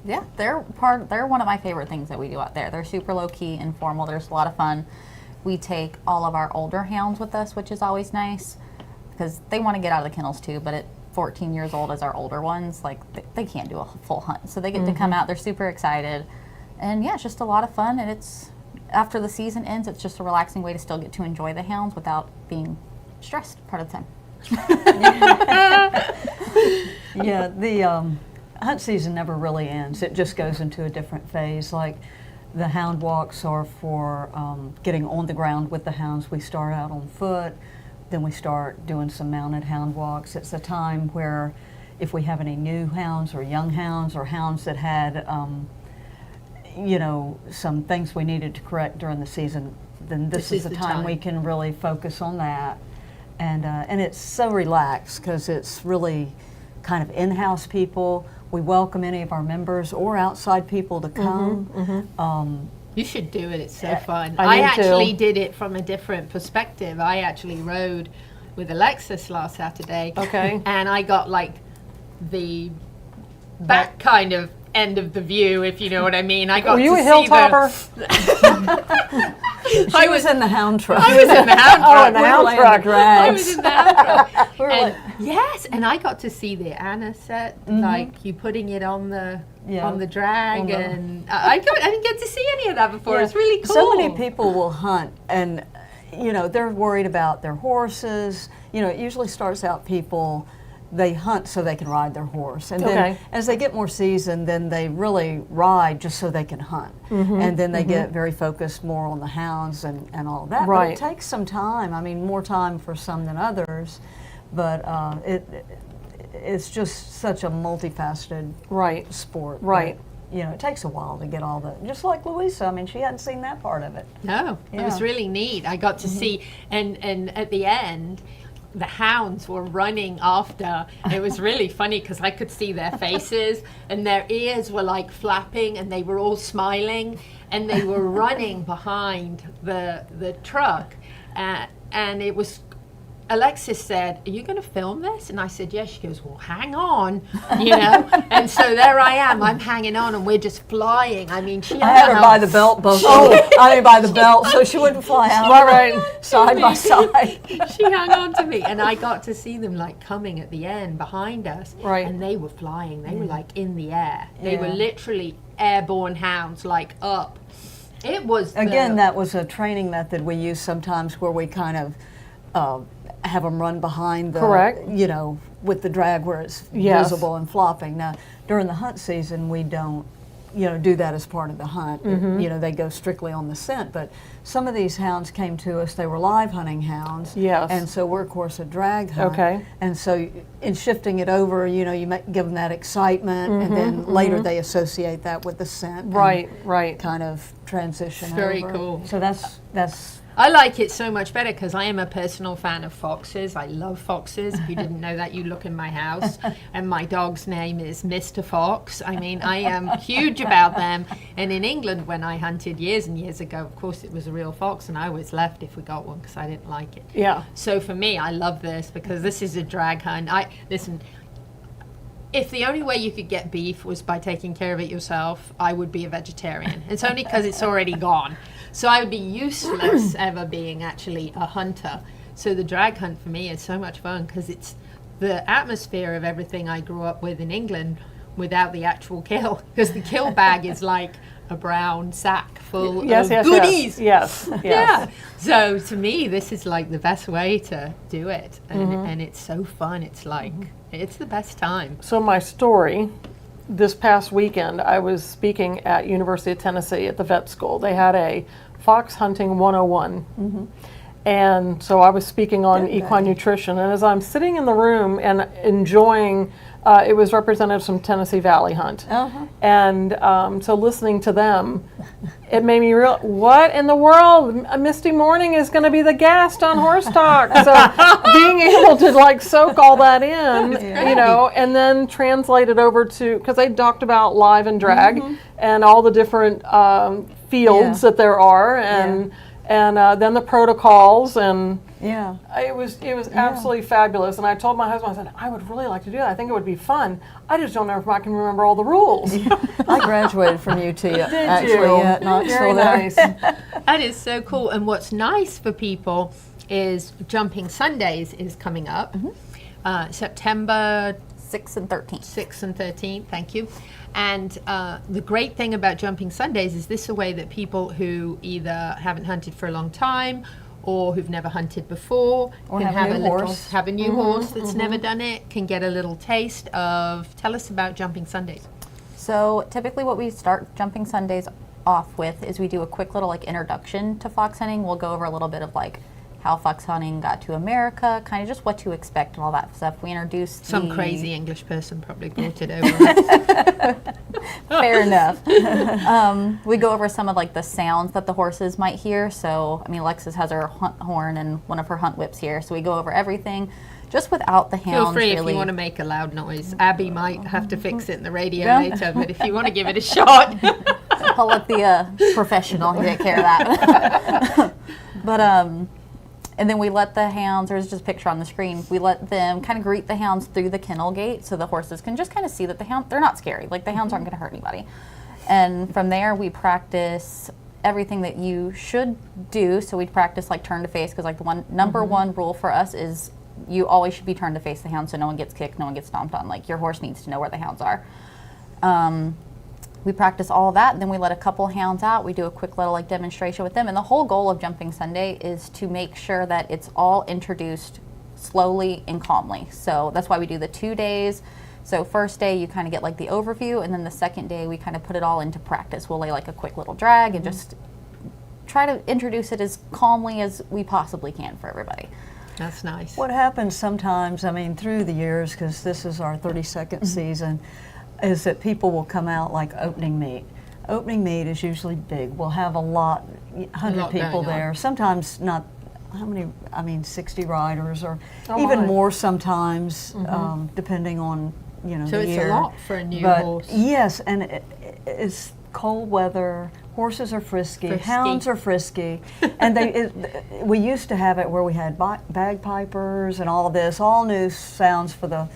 Yeah, they're one of my favorite things that we do out there. They're super low-key, informal. There's a lot of fun. We take all of our older hounds with us, which is always nice because they want to get out of the kennels too, but at 14 years old as our older ones, like they can't do a full hunt. So they get to come out, they're super excited. And yeah, it's just a lot of fun, and it's after the season ends, it's just a relaxing way to still get to enjoy the hounds without being stressed part of the time. Yeah, the hunt season never really ends. It just goes into a different phase. Like the hound walks are for getting on the ground with the hounds. We start out on foot, then we start doing some mounted hound walks. It's a time where if we have any new hounds or young hounds or hounds that had, some things we needed to correct during the season, then this is the time we can really focus on that. And it's so relaxed because it's really kind of in-house people. We welcome any of our members or outside people to come. You should do it. It's so fun. I actually did it from a different perspective. I actually rode with Alexis last Saturday. Okay. And I got like the back kind of end of the view, if you know what I mean. I got Were you to a hilltopper? She was in the hound truck. I was in the hound truck. Oh, in the hound truck. I was in the hound truck. Yes, and I got to see the Anna set, like you putting it on the drag, and I didn't get to see any of that before. It's really cool. So many people will hunt, and they're worried about their horses. It usually starts out people. They hunt so they can ride their horse, and then as they get more seasoned, then they really ride just so they can hunt, and then they get very focused more on the hounds and all of that. Right. But it takes some time. I mean, more time for some than others, but it's just such a multifaceted sport. Right. It takes a while to get all the, just like Louisa. I mean, she hadn't seen that part of it. No, it was really neat. I got to see, and at the end, the hounds were running after. It was really funny because I could see their faces and their ears were like flapping and they were all smiling and they were running behind the truck. And it was, Alexis said, "Are you going to film this?" And I said, "Yes." She goes, "Well, hang on," And so there I am. I'm hanging on, and we're just flying. I mean, I had her by the belt, by the belt, so she wouldn't fly out. Side by side. She hung on to me, and I got to see them like coming at the end behind us. Right. And they were flying. They were like in the air. They were literally airborne hounds, like up. It was again. That was a training method we use sometimes, where we kind of. Have them run behind the, with the drag where it's visible and flopping. Now, during the hunt season, we don't, do that as part of the hunt. They go strictly on the scent. But some of these hounds came to us, they were live hunting hounds. Yes. And so we're, of course, a drag hunt. Okay. And so in shifting it over, you might give them that excitement, and then later they associate that with the scent. Right. Kind of transition Very over. cool. So that's I like it so much better because I am a personal fan of foxes. I love foxes. If you didn't know that, you look in my house. And my dog's name is Mr. Fox. I mean, I am huge about them. And in England, when I hunted years and years ago, of course, it was a real fox. And I was left if we got one because I didn't like it. Yeah. So for me, I love this because this is a drag hunt. Listen, if the only way you could get beef was by taking care of it yourself, I would be a vegetarian. It's only because it's already gone. So I would be useless ever being actually a hunter. So the drag hunt for me is so much fun because it's the atmosphere of everything I grew up with in England without the actual kill. Because the kill bag is like a brown sack full of goodies. Yes. Yeah. So to me, this is like the best way to do it. And it's so fun. It's like, it's the best time. So my story, this past weekend, I was speaking at University of Tennessee at the vet school. They had a fox hunting 101. And so I was speaking on equine nutrition. And as I'm sitting in the room and enjoying, it was representatives from Tennessee Valley Hunt. And so listening to them, it made me real, what in the world? Misty Morning is going to be the guest on Horse Talk. So being able to like soak all that in, and then translate it over to, because they talked about live and drag and all the different fields that there are, and then the protocols, and it was absolutely fabulous. And I told my husband, I said, I would really like to do that. I think it would be fun. I just don't know if I can remember all the rules. I graduated from UT actually. Did you? Not Very nice. That is so cool. And what's nice for people is Jumping Sundays is coming up. September 6th and 13th. 6th and 13th, thank you. And the great thing about Jumping Sundays is this a way that people who either haven't hunted for a long time or who've never hunted before, Or can have a new little, horse. have a new Mhm, horse that's never mhm. done it, can get a little taste of. Tell us about Jumping Sundays. So typically what we start Jumping Sundays off with is we do a quick little like introduction to fox hunting. We'll go over a little bit of like how fox hunting got to America, kind of just what to expect and all that stuff. We introduced Some the- crazy English person probably brought it over. Fair enough. We go over some of like the sounds that the horses might hear. So, I mean, Alexis has her hunt horn and one of her hunt whips here. So we go over everything just without the hounds. Feel free really. if you want to make a loud noise. Abby might have to fix it in the radio Yeah. later, but if you want to give it a shot. I'll let the professional take care of that. But, and then we let the hounds, there's just a picture on the screen, we let them kind of greet the hounds through the kennel gate so the horses can just kind of see that the hound, they're not scary. Like the hounds aren't going to hurt anybody. And from there we practice everything that you should do. So we practice like turn to face, because like the number one rule for us is you always should be turned to face the hound so no one gets kicked, no one gets stomped on. Like your horse needs to know where the hounds are. We practice all that, and then we let a couple hounds out. We do a quick little like demonstration with them, and the whole goal of Jumping Sunday is to make sure that it's all introduced slowly and calmly. So that's why we do the 2 days. So first day you kind of get like the overview, and then the second day we kind of put it all into practice. We'll lay like a quick little drag and just try to introduce it as calmly as we possibly can for everybody. That's nice. What happens sometimes, I mean, through the years, because this is our 32nd season, is that people will come out like opening meet. Opening meet is usually big. We'll have a lot, 100 people going on. there. Sometimes not, how many, I mean, 60 riders, or Oh even my. more sometimes, depending on, you know, So the it's year. a lot for a new But horse. yes, and it's cold weather, horses are frisky, hounds are frisky, and we used to have it where we had bagpipers and all this, all new sounds for the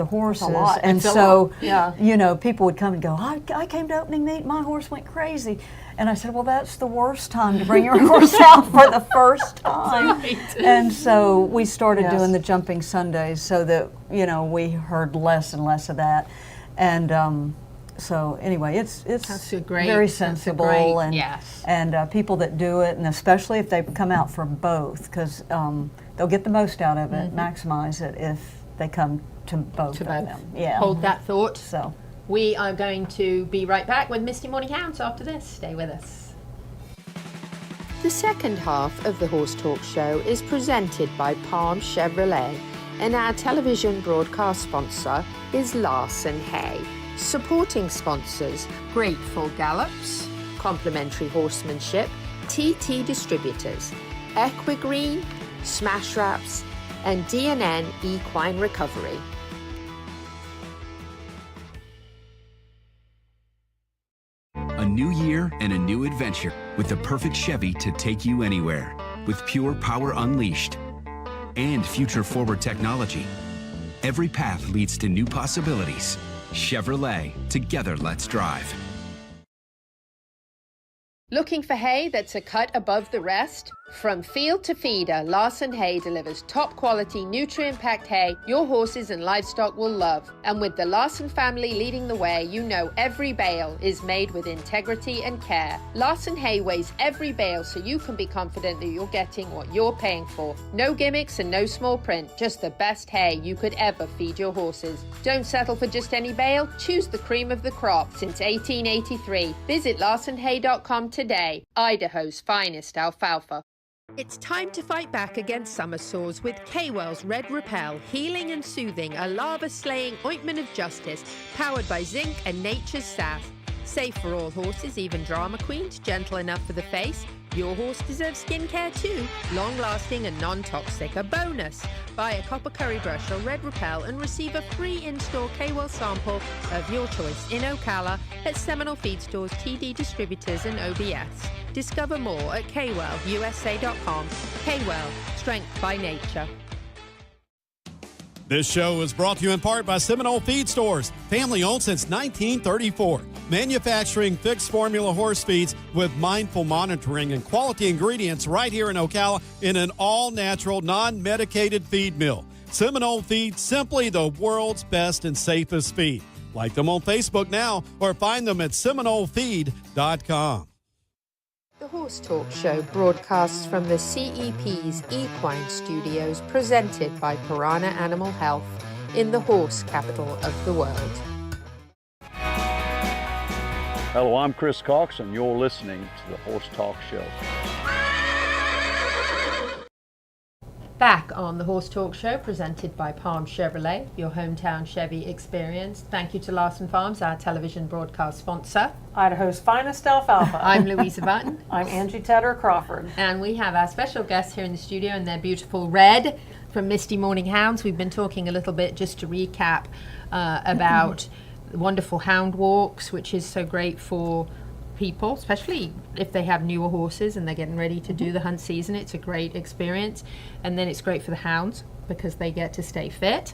horses, lot. and It's a so lot. Yeah. you know, people would come and go, I came to opening meet, my horse went crazy, and I said, well, that's the worst time to bring your horse out for the first time. Right. And so we started Yes. doing the Jumping Sundays so that, you know, we heard less and less of that, and so anyway, it's That's a great- very that's a sensible, great- and yes. and people that do it, and especially if they come out for both, because they'll get the most out of it, maximize it if they come to both of them. Yeah. Hold that thought. So We are going to be right back with Misty Morning Hounds after this. Stay with us. The second half of the Horse Talk Show is presented by Palm Chevrolet, and our television broadcast sponsor is Larson Hay. Supporting sponsors: Grateful Gallops, Complimentary Horsemanship, TT Distributors, Equigreen, Smash Wraps, and D&N Equine Recovery. A new year and a new adventure with the perfect Chevy to take you anywhere. With pure power unleashed and future-forward technology, every path leads to new possibilities. Chevrolet, together let's drive. Looking for hay that's a cut above the rest? From field to feeder, Larson Hay delivers top quality, nutrient-packed hay your horses and livestock will love. And with the Larson family leading the way, you know every bale is made with integrity and care. Larson Hay weighs every bale so you can be confident that you're getting what you're paying for. No gimmicks and no small print, just the best hay you could ever feed your horses. Don't settle for just any bale, choose the cream of the crop. Since 1883, visit larsonhay.com today, Idaho's finest alfalfa. It's time to fight back against summer sores with K-Well's Red Repel, healing and soothing, a lava-slaying ointment of justice, powered by zinc and nature's sass. Safe for all horses, even drama queens, gentle enough for the face. Your horse deserves skincare too, long-lasting and non-toxic. A bonus, buy a copper curry brush or Red Repel and receive a free in-store K-Well sample of your choice in Ocala at Seminole Feed stores, TD Distributors and OBS. Discover more at kwellusa.com. K-Well, strength by nature. This show is brought to you in part by Seminole Feed Stores, family owned since 1934. Manufacturing fixed formula horse feeds with mindful monitoring and quality ingredients right here in Ocala in an all-natural, non-medicated feed mill. Seminole Feed, simply the world's best and safest feed. Like them on Facebook now or find them at SeminoleFeed.com. The Horse Talk Show broadcasts from the CEP's Equine Studios, presented by Piranha Animal Health in the horse capital of the world. Hello, I'm Chris Cox, and you're listening to the Horse Talk Show. Back on the Horse Talk Show, presented by Palm Chevrolet, your hometown Chevy experience. Thank you to Larson Farms, our television broadcast sponsor. Idaho's finest alfalfa. I'm Louisa Button. I'm Angie Tedder Crawford. And we have our special guests here in the studio in their beautiful red from Misty Morning Hounds. We've been talking a little bit, just to recap, about wonderful hound walks, which is so great for people, especially if they have newer horses and they're getting ready to do the hunt season. It's a great experience, and then it's great for the hounds because they get to stay fit.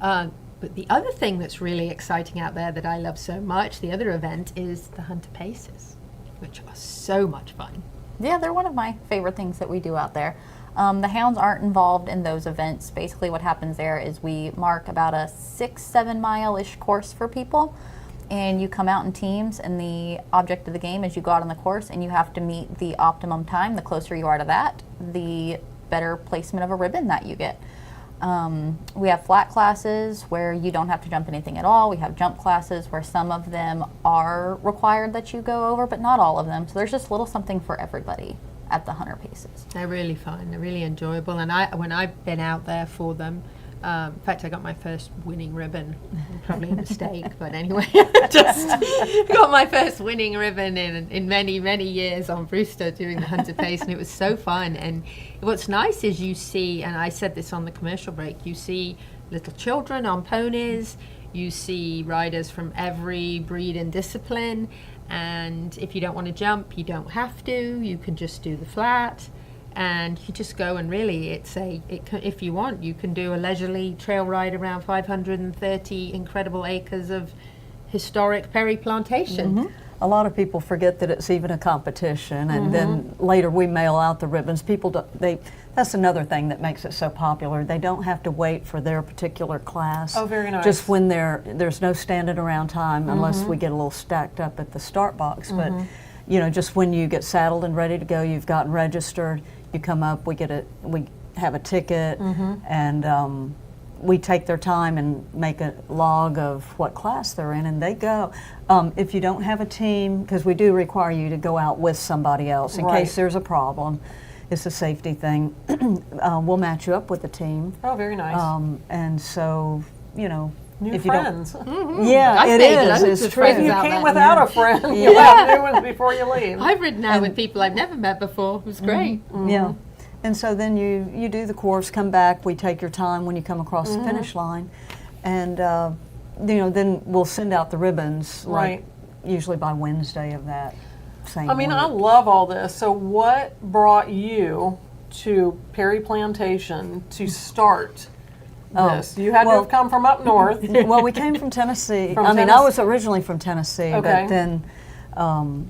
But the other thing that's really exciting out there that I love so much, the other event, is the Hunter Paces, which are so much fun. Yeah, they're one of my favorite things that we do out there. The hounds aren't involved in those events. Basically what happens there is we mark about a 6-7 mile-ish course for people, and you come out in teams, and the object of the game is you go out on the course and you have to meet the optimum time. The closer you are to that, the better placement of a ribbon that you get. We have flat classes where you don't have to jump anything at all. We have jump classes where some of them are required that you go over, but not all of them. So there's just a little something for everybody at the Hunter Paces. They're really fun. They're really enjoyable. And when I've been out there for them, in fact, I got my first winning ribbon. Probably a mistake, but anyway, just got my first winning ribbon in many, many years on Brewster doing the Hunter Pace, and it was so fun. And what's nice is you see, and I said this on the commercial break, you see little children on ponies, you see riders from every breed and discipline, and if you don't want to jump, you don't have to. You can just do the flat. And you just go, and really if you want, you can do a leisurely trail ride around 530 incredible acres of historic Perry Plantation. Mm-hmm. A lot of people forget that it's even a competition, and then later we mail out the ribbons. People that's another thing that makes it so popular. They don't have to wait for their particular class. Oh, very nice. Just when there's no standing around time unless we get a little stacked up at the start box. But you know, just when you get saddled and ready to go, you've gotten registered, you come up, we have a ticket, and we take their time and make a log of what class they're in, and they go. If you don't have a team, because we do require you to go out with somebody else in case there's a problem, it's a safety thing, we'll match you up with a team. Oh, very nice. And so, you know, New if friends. You don't, yeah, it is. It's true. If you came without a friend, you have new ones before you leave. I've ridden out with people I've never met before. It was great. Yeah. And so then you do the course, come back, we take your time when you come across the finish line, and you know, then we'll send out the ribbons, like usually by Wednesday of that same week. I love all this. So what brought you to Perry Plantation to start this? You had to have come from up north. Well, we came from Tennessee. I was originally from Tennessee, but then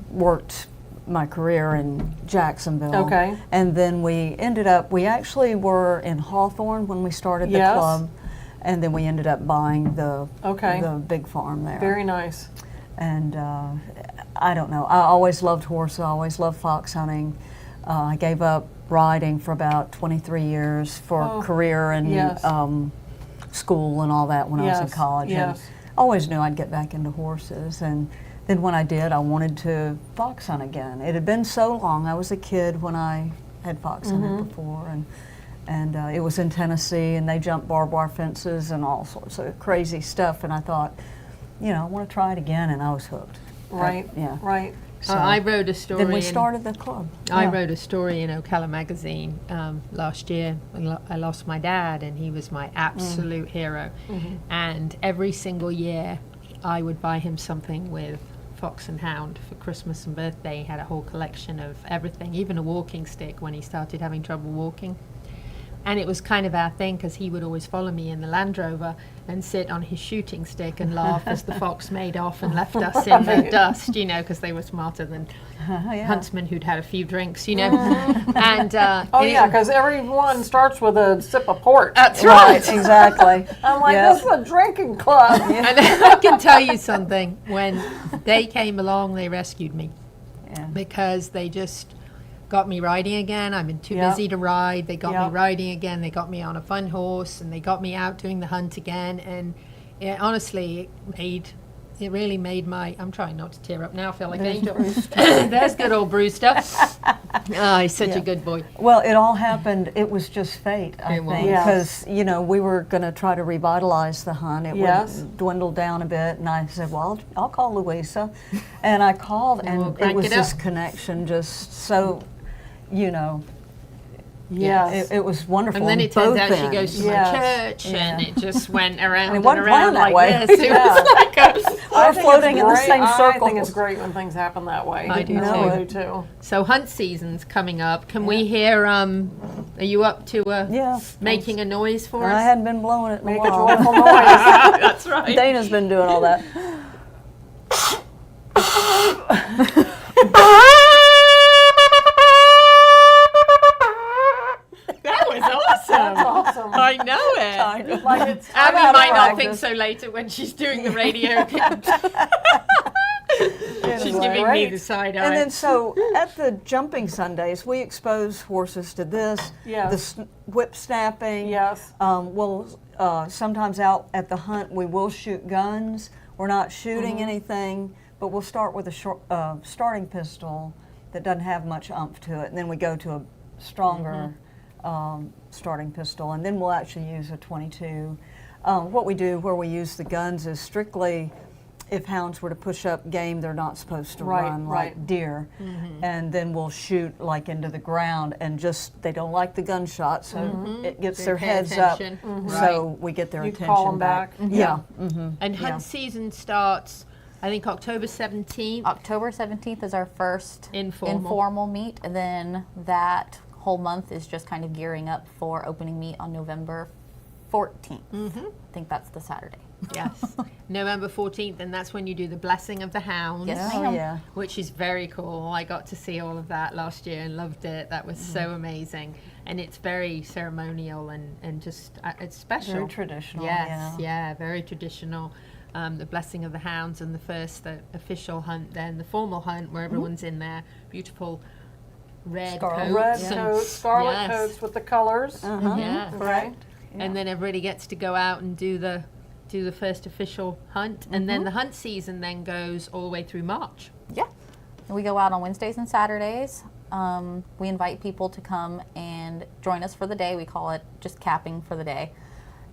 worked my career in Jacksonville. Okay. And then we actually were in Hawthorne when we started the club, and then we ended up buying the big farm there. Very nice. And I don't know, I always loved horses, I always loved fox hunting. I gave up riding for about 23 years for career and school and all that when I was in college. And always knew I'd get back into horses. And then when I did, I wanted to fox hunt again. It had been so long. I was a kid when I had fox hunted before, and it was in Tennessee, and they jumped barbed wire fences and all sorts of crazy stuff. And I thought, you know, I want to try it again, and I was hooked. Right. Right. So I wrote a story. Then we started the club. I wrote a story in Ocala magazine last year. I lost my dad, and he was my absolute hero. And every single year, I would buy him something with Fox and Hound for Christmas and birthday. He had a whole collection of everything, even a walking stick when he started having trouble walking. And it was kind of our thing, because he would always follow me in the Land Rover and sit on his shooting stick and laugh as the fox made off and left us in the dust, you know, because they were smarter than huntsmen who'd had a few drinks, you know. And because everyone starts with a sip of port. That's right. Exactly. I'm like, this is a drinking club. And I can tell you something. When they came along, they rescued me. because they just got me riding again. I've been too Yep. busy to ride. They got Yep. me riding again. They got me on a fun horse, and they got me out doing the hunt again. And honestly, it really made I'm trying not to tear up now. I feel like Angel. There's good old Brewster. Oh, he's such a good boy. Well, it all happened. It was just fate, I think, because we were going to try to revitalize the hunt. It would dwindle down a bit, and I said, "Well, I'll call Louisa," and I called, and it was this connection, just so, Yes. It was wonderful. And then it turns out she ends. goes to my church, and it just went around And it and wasn't around planned that like way. this. It was like We're floating in the same I circle. think it's great when things happen that way. I do really too. So hunt season's coming up. Can we hear? Are you up to making a noise for us? I hadn't been blowing it in Make a a while. joyful noise. That's right. Dana's been doing all that. That was awesome. That's awesome. I know it. Like it's Abby out of might not think practice. so later when she's doing the radio. She's giving me Great. the side eye. And then so at the jumping Sundays, we expose horses to this, Yes. the whip snapping. Yes. Sometimes out at the hunt, we will shoot guns. We're not shooting anything, but we'll start with a starting pistol that doesn't have much oomph to it, and then we go to a stronger starting pistol, and then we'll actually use a .22. What we do where we use the guns is strictly if hounds were to push up game they're not supposed to run, like deer. And then we'll shoot like into the ground, and just they don't like the gunshot, so it gets They their pay heads attention. up, so we get their You attention call 'em back. Yeah. And hunt season starts, I think, October 17th. October 17th is our first Informal. meet, and then that whole month is just kind of gearing up for opening meet on November 14th. I think that's the Saturday. Yes, November 14th, and that's when you do the blessing of the hounds. Yes, ma'am. Which is very cool. I got to see all of that last year and loved it. That was so amazing. And it's very ceremonial and just, it's special. Very traditional, Yes, very traditional. The blessing of the hounds, and the official hunt, then the formal hunt where everyone's in their beautiful red coats. Scarlet coats with the colors. Yeah. Correct. And then everybody gets to go out and do the first official hunt, and then the hunt season then goes all the way through March. Yeah. And we go out on Wednesdays and Saturdays. We invite people to come and join us for the day. We call it just capping for the day.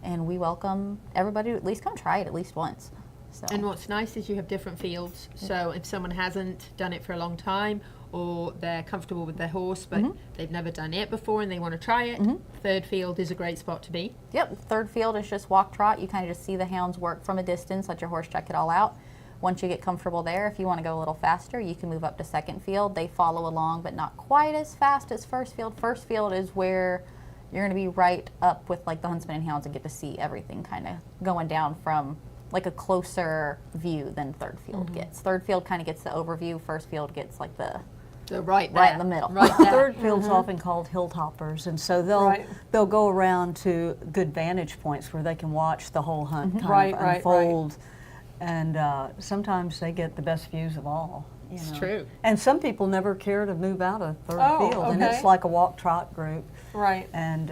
And we welcome everybody to at least come try it at least once. So. And what's nice is you have different fields. So if someone hasn't done it for a long time, or they're comfortable with their horse, but they've never done it before and they want to try it, third field is a great spot to be. Yep, third field is just walk trot. You kind of just see the hounds work from a distance, let your horse check it all out. Once you get comfortable there, if you want to go a little faster, you can move up to second field. They follow along, but not quite as fast as first field. First field is where you're going to be right up with like the huntsman and hounds and get to see everything kind of going down from like a closer view than third field gets. Third field kind of gets the overview. First field gets like the right in the middle. Right there. Third field's often called hilltoppers, and so they'll go around to good vantage points where they can watch the whole hunt kind of unfold. And sometimes they get the best views of all. It's true. And some people never care to move out of third field, and it's like a walk trot group. Right. And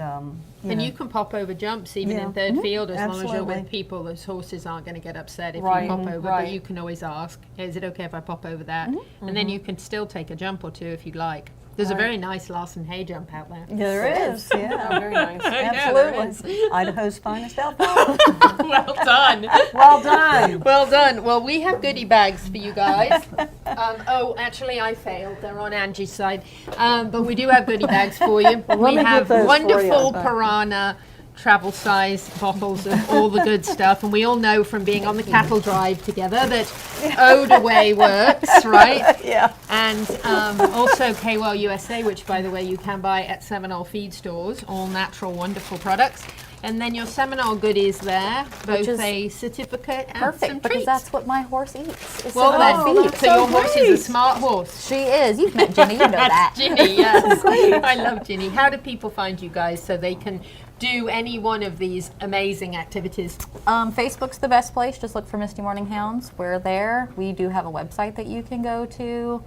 you can pop over jumps even in third field as long as you're with people. Those horses aren't going to get upset if you pop over, but you can always ask, is it okay if I pop over that? And then you can still take a jump or two if you'd like. There's a very nice Larson Hay jump out there. Yeah, there is. Yeah, very nice. Absolutely. Idaho's finest alfalfa. Well done. Well done. Well done. Well, we have goodie bags for you guys. Actually, I failed. They're on Angie's side. But we do have goodie bags for you. We have wonderful Piranha travel size bottles of all the good stuff, and we all know from being on the cattle drive together that Ode Away works, right? Yeah. And also KWell USA, which by the way you can buy at Seminole Feed stores, all natural, wonderful products. And then your Seminole goodies there, both a certificate and some perfect, because treats. that's what my horse eats. Is Well, Seminole Feed. so your horse is a smart horse. She is. You've met Ginny, you know that. Ginny, yes. I love Ginny. How do people find you guys so they can do any one of these amazing activities? Facebook's the best place. Just look for Misty Morning Hounds. We're there. We do have a website that you can go to.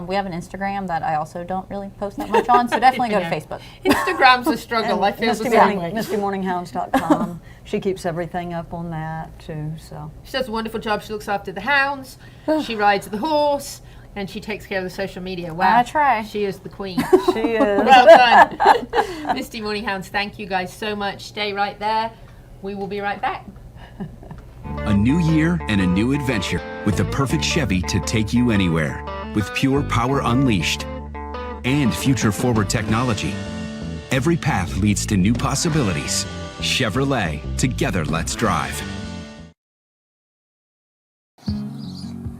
We have an Instagram that I also don't really post that much on, so definitely go to Facebook. Instagram's a struggle. I feel the same way. MistyMorningHounds.com. She keeps everything up on that too. So she does a wonderful job. She looks after the hounds. She rides the horse. And she takes care of the social media. Wow. I try. She is the queen. She is. Well done. Misty Morning Hounds, thank you guys so much. Stay right there. We will be right back. A new year and a new adventure with the perfect Chevy to take you anywhere. With pure power unleashed and future-forward technology. Every path leads to new possibilities. Chevrolet, together let's drive.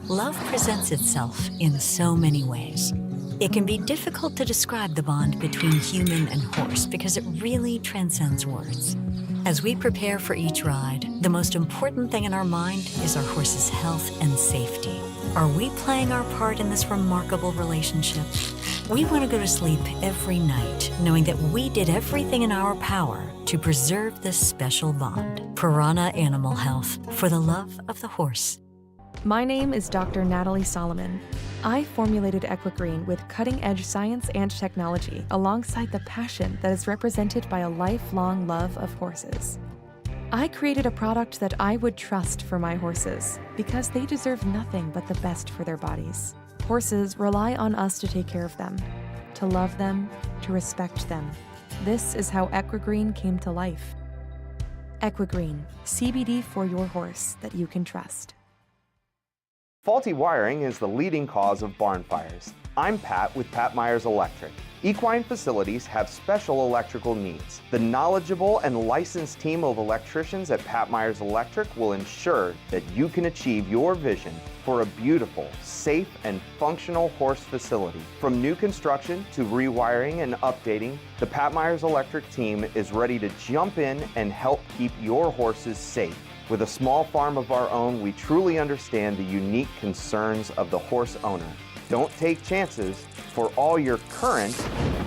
Love presents itself in so many ways. It can be difficult to describe the bond between human and horse because it really transcends words. As we prepare for each ride, the most important thing in our mind is our horse's health and safety. Are we playing our part in this remarkable relationship? We want to go to sleep every night knowing that we did everything in our power to preserve this special bond. Piranha Animal Health, for the love of the horse. My name is Dr. Natalie Solomon. I formulated Equigreen with cutting-edge science and technology alongside the passion that is represented by a lifelong love of horses. I created a product that I would trust for my horses because they deserve nothing but the best for their bodies. Horses rely on us to take care of them, to love them, to respect them. This is how Equigreen came to life. Equigreen, CBD for your horse that you can trust. Faulty wiring is the leading cause of barn fires. I'm Pat with Pat Myers Electric. Equine facilities have special electrical needs. The knowledgeable and licensed team of electricians at Pat Myers Electric will ensure that you can achieve your vision for a beautiful, safe, and functional horse facility. From new construction to rewiring and updating, the Pat Myers Electric team is ready to jump in and help keep your horses safe. With a small farm of our own, we truly understand the unique concerns of the horse owner. Don't take chances. For all your current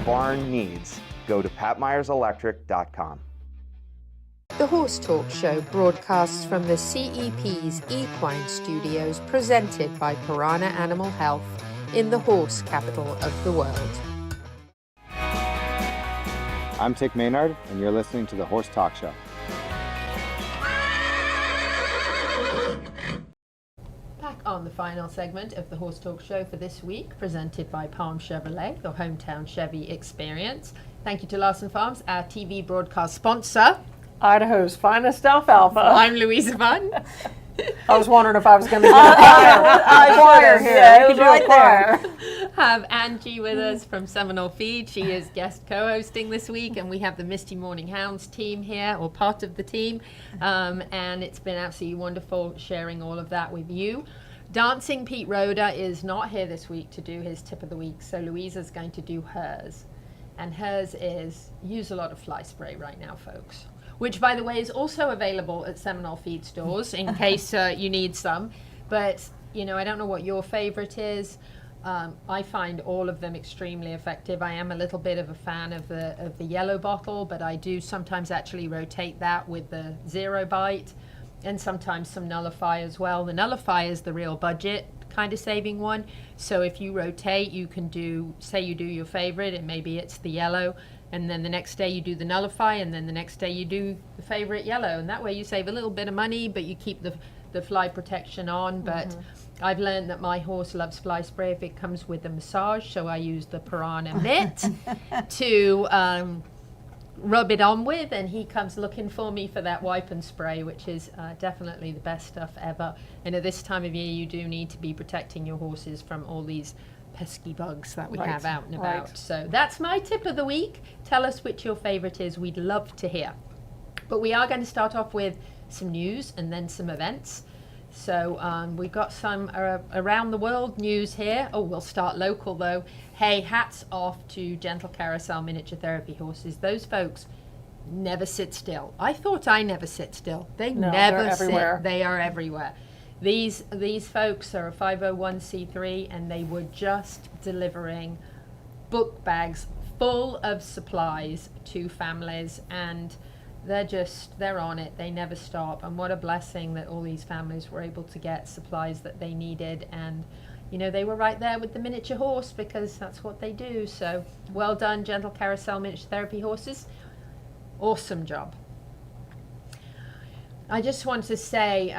barn needs, go to patmyerselectric.com. The Horse Talk Show broadcasts from the CEP's Equine Studios, presented by Piranha Animal Health in the horse capital of the world. I'm Tick Maynard, and you're listening to The Horse Talk Show. Back on the final segment of the Horse Talk Show for this week, presented by Palm Chevrolet, your hometown Chevy experience. Thank you to Larson Farms, our TV broadcast sponsor. Idaho's finest alfalfa. I'm Louisa Bunn. I was wondering if I was going to get a choir here. Yeah, it was right there. Have Angie with us from Seminole Feed. She is guest co-hosting this week, and we have the Misty Morning Hounds team here, or part of the team, and it's been absolutely wonderful sharing all of that with you. Dancing Pete Roda is not here this week to do his tip of the week, so Louisa's going to do hers, and hers is use a lot of fly spray right now, folks. Which, by the way, is also available at Seminole Feed stores in case you need some. But, you know, I don't know what your favorite is. I find all of them extremely effective. I am a little bit of a fan of the yellow bottle, but I do sometimes actually rotate that with the Zero Bite, and sometimes some Nullify as well. The Nullify is the real budget kind of saving one. So if you rotate, you can do, say you do your favorite, and maybe it's the yellow, and then the next day you do the Nullify, and then the next day you do the favorite yellow, and that way you save a little bit of money, but you keep the fly protection on. But I've learned that my horse loves fly spray if it comes with a massage, so I use the Piranha mitt to rub it on with, and he comes looking for me for that wipe and spray, which is definitely the best stuff ever. And at this time of year, you do need to be protecting your horses from all these pesky bugs that we have out and about. Right. So that's my tip of the week. Tell us which your favorite is. We'd love to hear. But we are going to start off with some news and then some events. So we've got some around the world news here. Oh, we'll start local though. Hey, hats off to Gentle Carousel Miniature Therapy horses. Those folks never sit still. I thought I never sit still. They never sit. Everywhere. They are everywhere. These folks are a 501c3, and they were just delivering book bags full of supplies to families, and they're on it. They never stop, and what a blessing that all these families were able to get supplies that they needed. And you know, they were right there with the miniature horse because that's what they do. So well done, Gentle Carousel Miniature Therapy horses. Awesome job. I just want to say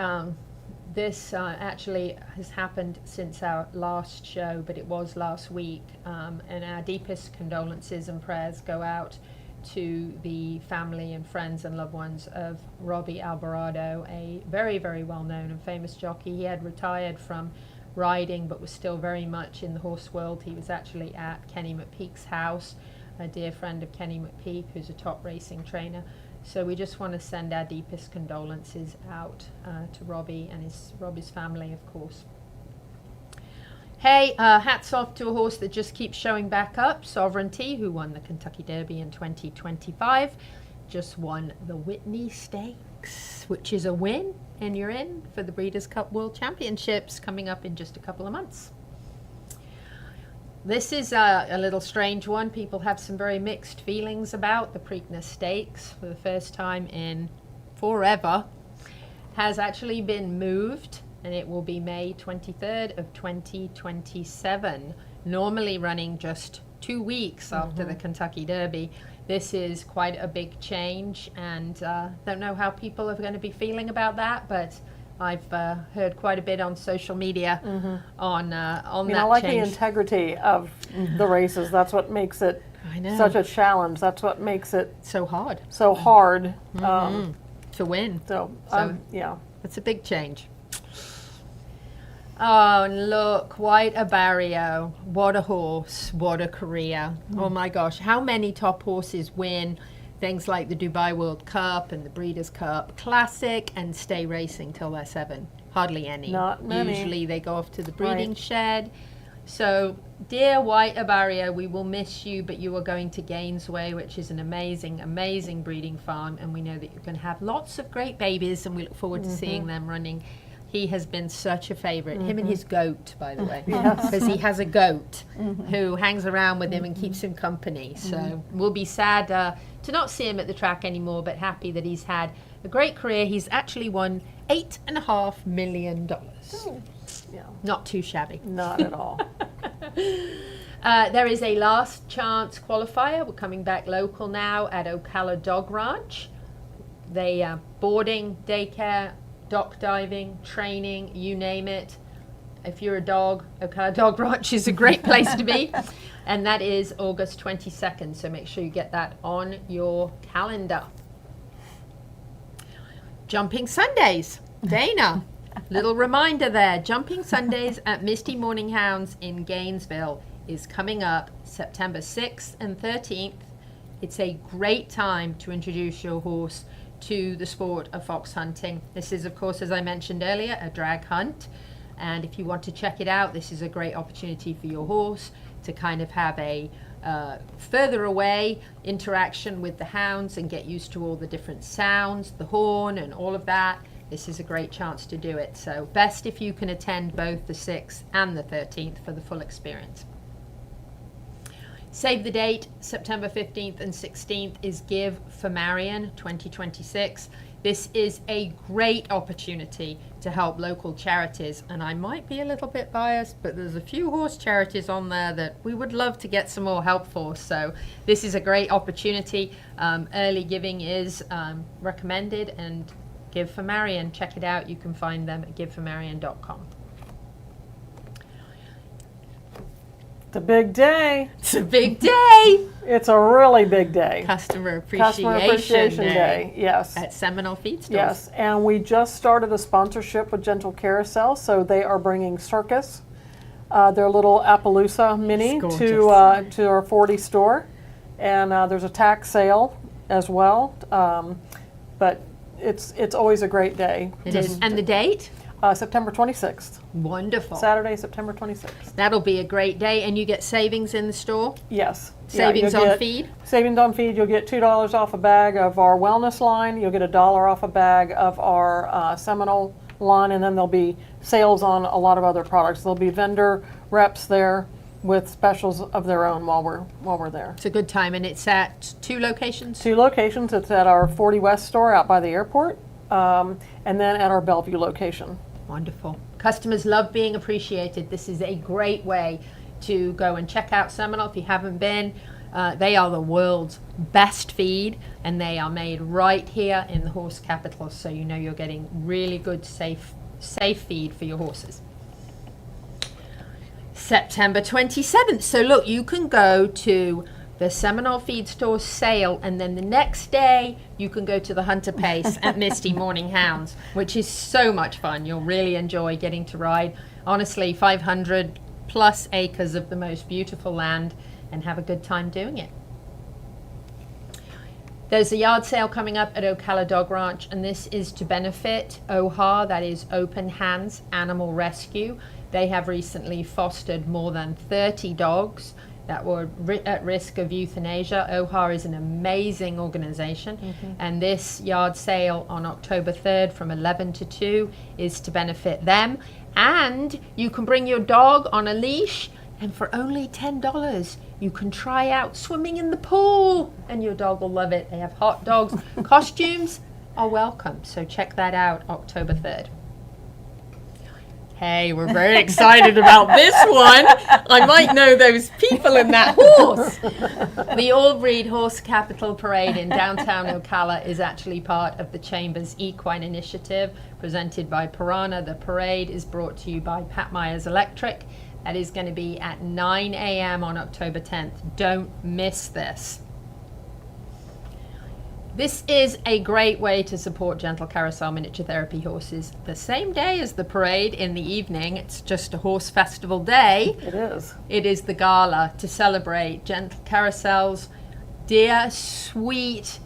this actually has happened since our last show, but it was last week, and our deepest condolences and prayers go out to the family and friends and loved ones of Robbie Alvarado, a very, very well-known and famous jockey. He had retired from riding but was still very much in the horse world. He was actually at Kenny McPeak's house, a dear friend of Kenny McPeak, who's a top racing trainer. So we just want to send our deepest condolences out to Robbie and Robbie's family, of course. Hey, hats off to a horse that just keeps showing back up. Sovereignty, who won the Kentucky Derby in 2025, just won the Whitney Stakes, which is a win, and you're in for the Breeders' Cup World Championships coming up in just a couple of months. This is a little strange one. People have some very mixed feelings about the Preakness Stakes. For the first time in forever, has actually been moved, and it will be May 23rd of 2027, normally running just 2 weeks after the Kentucky Derby. This is quite a big change, and don't know how people are going to be feeling about that, but I've heard quite a bit on social media on that I like change. the integrity of the races. That's what makes it such a challenge. That's what makes it so hard. So hard to win. So yeah, it's a big change. Oh, and look, White Abarrio. What a horse. What a career. Oh my gosh. How many top horses win things like the Dubai World Cup and the Breeders' Cup Classic and stay racing till they're 7? Hardly any. Not many. Usually they go off to the breeding shed. So, dear White Abarrio, we will miss you, but you are going to Gainesway, which is an amazing, amazing breeding farm, and we know that you're going to have lots of great babies, and we look forward to seeing them running. He has been such a favorite. Him and his goat, by the way, because he has a goat who hangs around with him and keeps him company. So we'll be sad to not see him at the track anymore, but happy that he's had a great career. He's actually won $8.5 million. Yeah. Not too shabby. Not at all. There is a last chance qualifier. We're coming back local now at Ocala Dog Ranch. They boarding, daycare, dock diving, training, you name it. If you're a dog, Ocala Dog Ranch is a great place to be. And that is August 22nd, so make sure you get that on your calendar. Jumping Sundays. Dana, little reminder there. Jumping Sundays at Misty Morning Hounds in Gainesville is coming up September 6th and 13th. It's a great time to introduce your horse to the sport of fox hunting. This is, of course, as I mentioned earlier, a drag hunt. And if you want to check it out, this is a great opportunity for your horse to kind of have a further away interaction with the hounds and get used to all the different sounds, the horn and all of that. This is a great chance to do it. So best if you can attend both the 6th and the 13th for the full experience. Save the date, September 15th and 16th is Give for Marion 2026. This is a great opportunity to help local charities, and I might be a little bit biased, but there's a few horse charities on there that we would love to get some more help for. So this is a great opportunity. Early giving is recommended, and Give for Marion, check it out. You can find them at giveformarion.com. It's a big day. It's a big day. It's a really big day. Customer Appreciation Day. Yes. At Seminole Feed Stores. Yes, and we just started a sponsorship with Gentle Carousel, so they are bringing Circus, their little Appaloosa Mini, to our 40 store, and there's a tax sale as well. But it's always a great day. It is. And the date? September 26th. Wonderful. Saturday, September 26th. That'll be a great day. And you get savings in the store? Yes. Savings on feed? Savings on feed. You'll get $2 off a bag of our wellness line. You'll get $1 off a bag of our Seminole line. And then there'll be sales on a lot of other products. There'll be vendor reps there with specials of their own while we're there. It's a good time. And it's at 2 locations? 2 locations. It's at our 40 West store out by the airport. And then at our Bellevue location. Wonderful. Customers love being appreciated. This is a great way to go and check out Seminole if you haven't been. They are the world's best feed, and they are made right here in the horse capital, so you know you're getting really good, safe feed for your horses. September 27th. So look, you can go to the Seminole Feed Store sale, and then the next day you can go to the Hunter Pace at Misty Morning Hounds, which is so much fun. You'll really enjoy getting to ride, honestly, 500 plus acres of the most beautiful land, and have a good time doing it. There's a yard sale coming up at Ocala Dog Ranch, and this is to benefit OHA, that is Open Hands Animal Rescue. They have recently fostered more than 30 dogs that were at risk of euthanasia. OHA is an amazing organization, and this yard sale on October 3rd from 11 to 2 is to benefit them. And you can bring your dog on a leash, and for only $10, you can try out swimming in the pool, and your dog will love it. They have hot dogs. Costumes are welcome, so check that out October 3rd. Hey, we're very excited about this one. I might know those people in that horse. The All Breed Horse Capital Parade in downtown Ocala is actually part of the Chamber's Equine Initiative presented by Piranha. The parade is brought to you by Pat Myers Electric. That is going to be at 9 a.m. on October 10th. Don't miss this. This is a great way to support gentle carousel miniature therapy horses. The same day as the parade in the evening, it's just a horse festival day. It is. It is the gala to celebrate gentle carousels. Dear, sweet,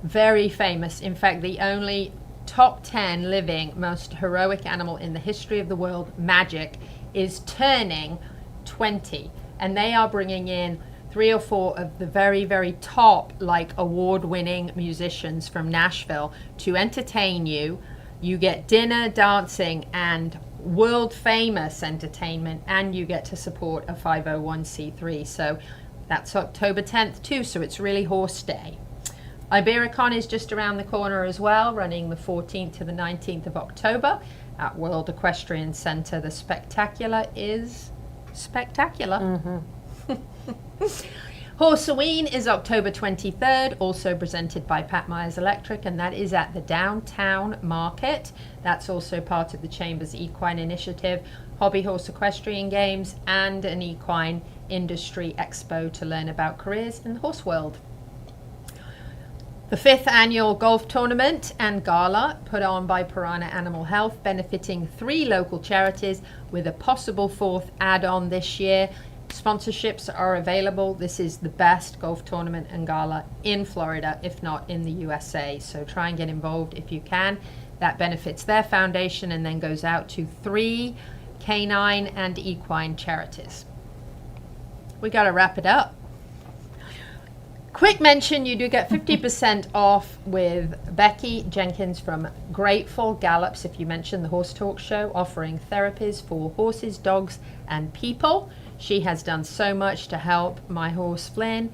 very famous. In fact, the only top 10 living most heroic animal in the history of the world, Magic, is turning 20. And they are bringing in 3 or 4 of the very, very top, like, award-winning musicians from Nashville to entertain you. You get dinner, dancing, and world-famous entertainment, and you get to support a 501c3. So that's October 10th too, so it's really horse day. Ibericon is just around the corner as well, running the 14th to the 19th of October at World Equestrian Center. The spectacular is spectacular. Horseween is October 23rd, also presented by Pat Myers Electric, and that is at the Downtown Market. That's also part of the Chamber's Equine Initiative, Hobby Horse Equestrian Games, and an Equine Industry Expo to learn about careers in the horse world. The 5th annual golf tournament and gala put on by Piranha Animal Health, benefiting 3 local charities with a possible 4th add-on this year. Sponsorships are available. This is the best golf tournament and gala in Florida, if not in the USA. So try and get involved if you can. That benefits their foundation and then goes out to 3 canine and equine charities. We got to wrap it up. Quick mention, you do get 50% off with Becky Jenkins from Grateful Gallops if you mention the Horse Talk Show, offering therapies for horses, dogs, and people. She has done so much to help my horse Flynn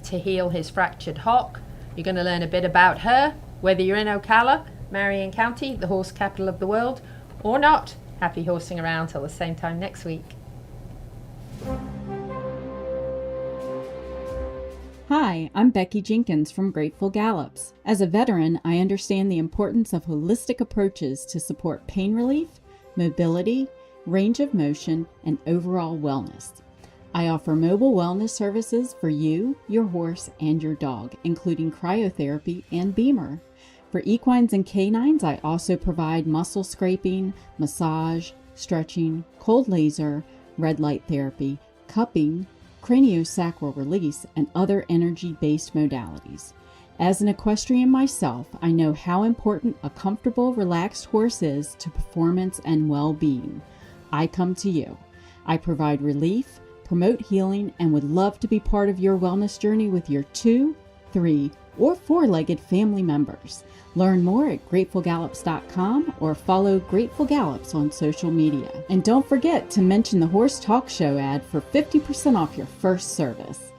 to heal his fractured hock. You're going to learn a bit about her, whether you're in Ocala, Marion County, the horse capital of the world, or not. Happy horsing around till the same time next week. Hi, I'm Becky Jenkins from Grateful Gallops. As a veteran, I understand the importance of holistic approaches to support pain relief, mobility, range of motion, and overall wellness. I offer mobile wellness services for you, your horse, and your dog, including cryotherapy and Beamer. For equines and canines, I also provide muscle scraping, massage, stretching, cold laser, red light therapy, cupping, craniosacral release, and other energy-based modalities. As an equestrian myself, I know how important a comfortable, relaxed horse is to performance and well-being. I come to you. I provide relief, promote healing, and would love to be part of your wellness journey with your 2, 3, or 4-legged family members. Learn more at GratefulGallops.com or follow Grateful Gallops on social media. And don't forget to mention the Horse Talk Show ad for 50% off your first service.